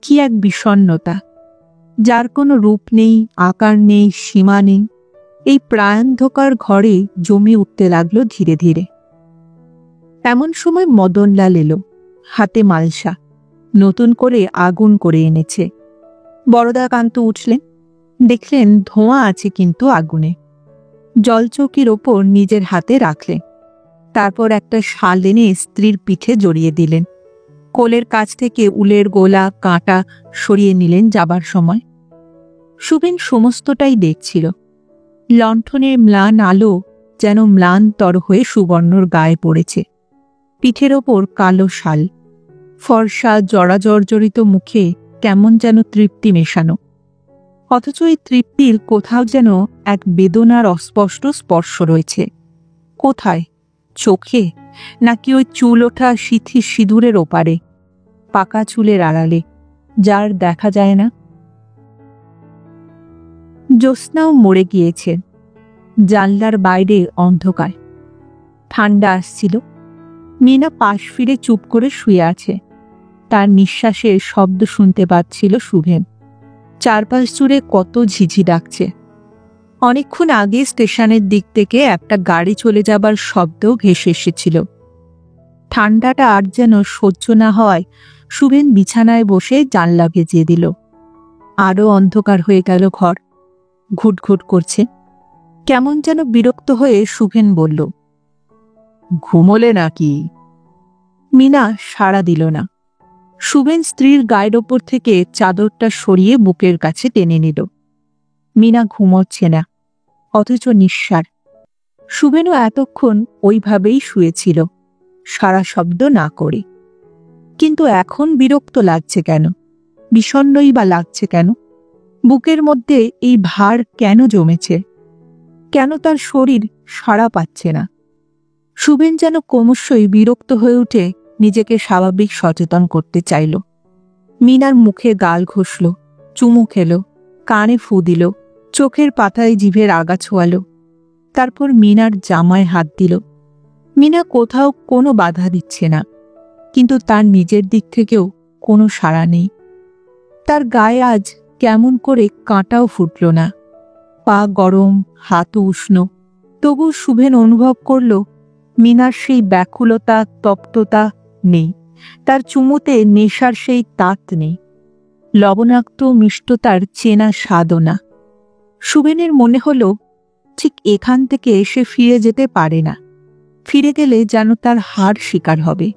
কি এক বিষণ্ণতা, যার কোনো রূপ নেই, আকার নেই, সীমা নেই। এই প্রায়ন্ধকার ঘরে জমে উঠতে লাগলো ধীরে ধীরে। এমন সময় মদনলাল এলো, হাতে মালসা, নতুন করে আগুন করে এনেছে। বরদাকান্ত উঠলেন, দেখলেন ধোঁয়া আছে কিন্তু আগুনে। জলচৌকির ওপর নিজের হাতে রাখলেন। তারপর একটা শাল এনে স্ত্রীর পিঠে জড়িয়ে দিলেন। কোলের কাছ থেকে উলের গোলা, কাঁটা সরিয়ে নিলেন যাবার সময়। শুভেন সমস্তটাই দেখছিল। লণ্ঠনের ম্লান আলো যেন ম্লানতর হয়ে সুবর্ণর গায়ে পড়েছে। পিঠের ওপর কালো শাল, ফর্সা জরাজর্জরিত মুখে কেমন যেন তৃপ্তি মেশানো। অথচ এই তৃপ্তির কোথাও যেন এক বেদনার অস্পষ্ট স্পর্শ রয়েছে। কোথায়? চোখে, নাকি ওই চুল ওঠা সিথি সিঁদুরের ওপারে, পাকা চুলের আড়ালে, যার দেখা যায় না? জ্যোৎস্নাও মরে গিয়েছে। জানলার বাইরে অন্ধকার। ঠান্ডা আসছিল। মিনা পাশ ফিরে চুপ করে শুয়ে আছে। তার নিঃশ্বাসের শব্দ শুনতে পাচ্ছিল শুভেন। চারপাশ জুড়ে কত ঝিঝি ডাকছে। অনেকক্ষণ আগে স্টেশনের দিক থেকে একটা গাড়ি চলে যাবার শব্দও ভেসে এসেছিল। ঠান্ডাটা আর যেন সহ্য না হওয়ায় শুভেন বিছানায় বসে জানলা ভেজিয়ে দিল। আরও অন্ধকার হয়ে গেল ঘর। ঘুটঘুট করছে। কেমন যেন বিরক্ত হয়ে শুভেন বলল, ঘুমোলে নাকি? মিনা সাড়া দিল না। শুভেন স্ত্রীর গায়ের ওপর থেকে চাদরটা সরিয়ে বুকের কাছে টেনে নিল। মিনা ঘুমোচ্ছে না, অথচ নিঃসার। শুভেনও এতক্ষণ ওইভাবেই শুয়েছিল, সারা শব্দ না করে। কিন্তু এখন বিরক্ত লাগছে কেন? বিষণ্ণই বা লাগছে কেন? বুকের মধ্যে এই ভার কেন জমেছে? কেন তার শরীর সাড়া পাচ্ছে না? শুভেন যেন ক্রমশই বিরক্ত হয়ে উঠে নিজেকে স্বাভাবিক সচেতন করতে চাইল। মিনার মুখে গাল ঘষল, চুমু খেল, কানে ফু দিল, চোখের পাতায় জিভের আগা ছোয়াল। তারপর মিনার জামায় হাত দিল। মিনা কোথাও কোনো বাধা দিচ্ছে না, কিন্তু তার নিজের দিক থেকেও কোনো সাড়া নেই। তার গায়ে আজ কেমন করে কাঁটাও ফুটল না। পা গরম, হাত উষ্ণ। তবু শুভেন অনুভব করল মিনার সেই ব্যাকুলতা, তপ্ততা নেই। তার চুমুতে নেশার সেই তাত নেই। লবণাক্ত মিষ্টতার চেনা স্বাদও না। শুভেনের মনে হল ঠিক এখান থেকে সে ফিরে যেতে পারে না। ফিরে গেলে যেন তার হার শিকার হবে।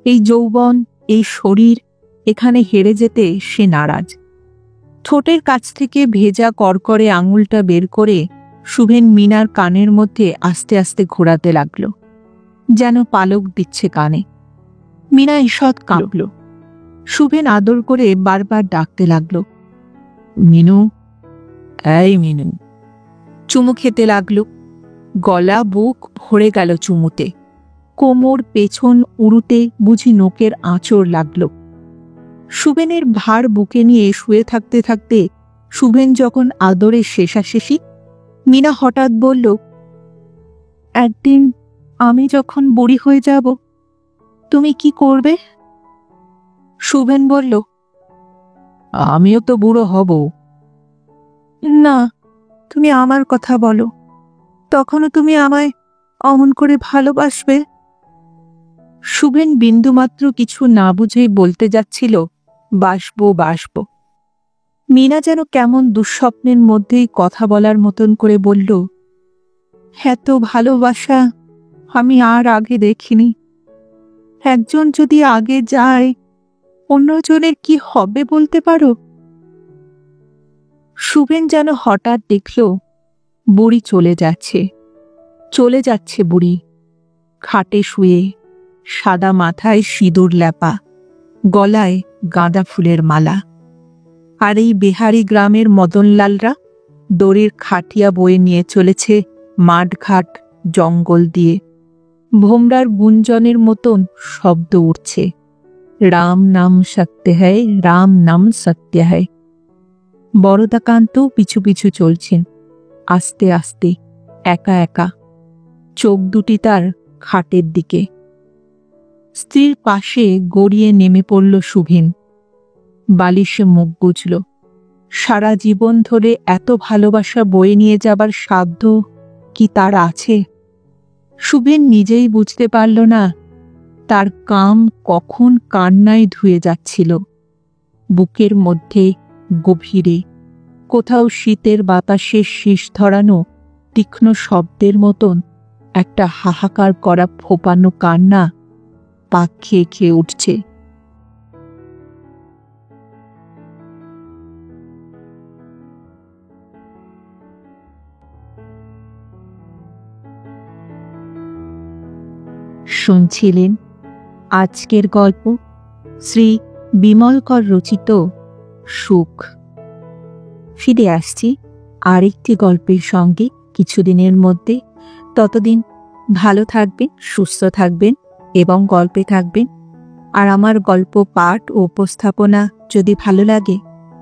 এই যৌবন, এই শরীর, এখানে হেরে যেতে সে নারাজ। ঠোঁটের কাছ থেকে ভেজা করকরে আঙুলটা বের করে শুভেন মিনার কানের মধ্যে আস্তে আস্তে ঘোরাতে লাগল, যেন পালক দিচ্ছে কানে। মিনা ঈষৎ কাঁপল। শুভেন আদর করে বারবার ডাকতে লাগল, মিনু, এই মিনু। চুমু খেতে লাগল। গলা বুক ভরে গেল চুমুতে। কোমর, পেছন, উরুতে বুঝি নোকের আঁচড় লাগল। শুভেনের ভার বুকে নিয়ে শুয়ে থাকতে থাকতে শুভেন যখন আদরের শেষাশেষি, মিনা হঠাৎ বলল, একদিন আমি যখন বুড়ি হয়ে যাব, তুমি কি করবে? শুভেন বলল, আমিও তো বুড়ো হব। না, তুমি আমার কথা বলো। তখনও তুমি আমায় অমন করে ভালোবাসবে? শুভেন বিন্দুমাত্র কিছু না বুঝেই বলতে যাচ্ছিল, বাসবো বাসবো। মীনা যেন কেমন দুঃস্বপ্নের মধ্যেই কথা বলার মতন করে বলল, এত ভালোবাসা আমি আর আগে দেখিনি। একজন যদি আগে যায়, অন্যজনের কি হবে বলতে পারো? শুভেন যেন হঠাৎ দেখল বুড়ি চলে যাচ্ছে বুড়ি, খাটে শুয়ে, সাদা মাথায় সিঁদুর ল্যাপা, গলায় গাঁদা ফুলের মালা। আর এই বেহারি গ্রামের মদনলালরা দড়ির খাটিয়া বয়ে নিয়ে চলেছে মাঠঘাট জঙ্গল দিয়ে। ভোমরার গুঞ্জনের মতন শব্দ উঠছে, রাম নাম সত্য হ্যায়, রাম নাম সত্য হ্যায়। বরদাকান্ত পিছু পিছু চলছেন, আস্তে আস্তে, একা একা, চোখ দুটি তার খাটের দিকে। স্ত্রীর পাশে গড়িয়ে নেমে পড়ল শুভেন, বালিশে মুখ গুজল। সারা জীবন ধরে এত ভালোবাসা বয়ে নিয়ে যাবার সাধ্য কি তার আছে? শুভেন নিজেই বুঝতে পারল না তার কাম কখন কান্নায় ধুয়ে যাচ্ছিল। বুকের মধ্যে গভীরে কোথাও শীতের বাতাসে শীষ ধরানো তীক্ষ্ণ শব্দের মতন একটা হাহাকার করা ফোপানো কান্না পাক খেয়ে খেয়ে উঠছে। শুনছিলেন আজকের গল্প শ্রী বিমলকর রচিত সুখ। ফিরে আসছি আরেকটি গল্পের সঙ্গে কিছুদিনের মধ্যে। ততদিন ভালো থাকবেন, সুস্থ থাকবেন এবং গল্পে থাকবেন। আর আমার গল্প পাঠ ও উপস্থাপনা যদি ভালো লাগে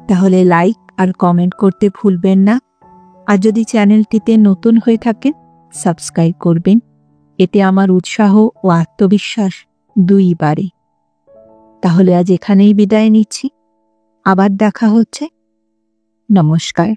তাহলে লাইক আর কমেন্ট করতে ভুলবেন না। আর যদি চ্যানেলটিতে নতুন হয়ে থাকেন সাবস্ক্রাইব করবেন, এতে আমার উৎসাহ ও আত্মবিশ্বাস দুই বাড়ে। তাহলে আজ এখানেই বিদায় নিচ্ছি, আবার দেখা হচ্ছে। নমস্কার।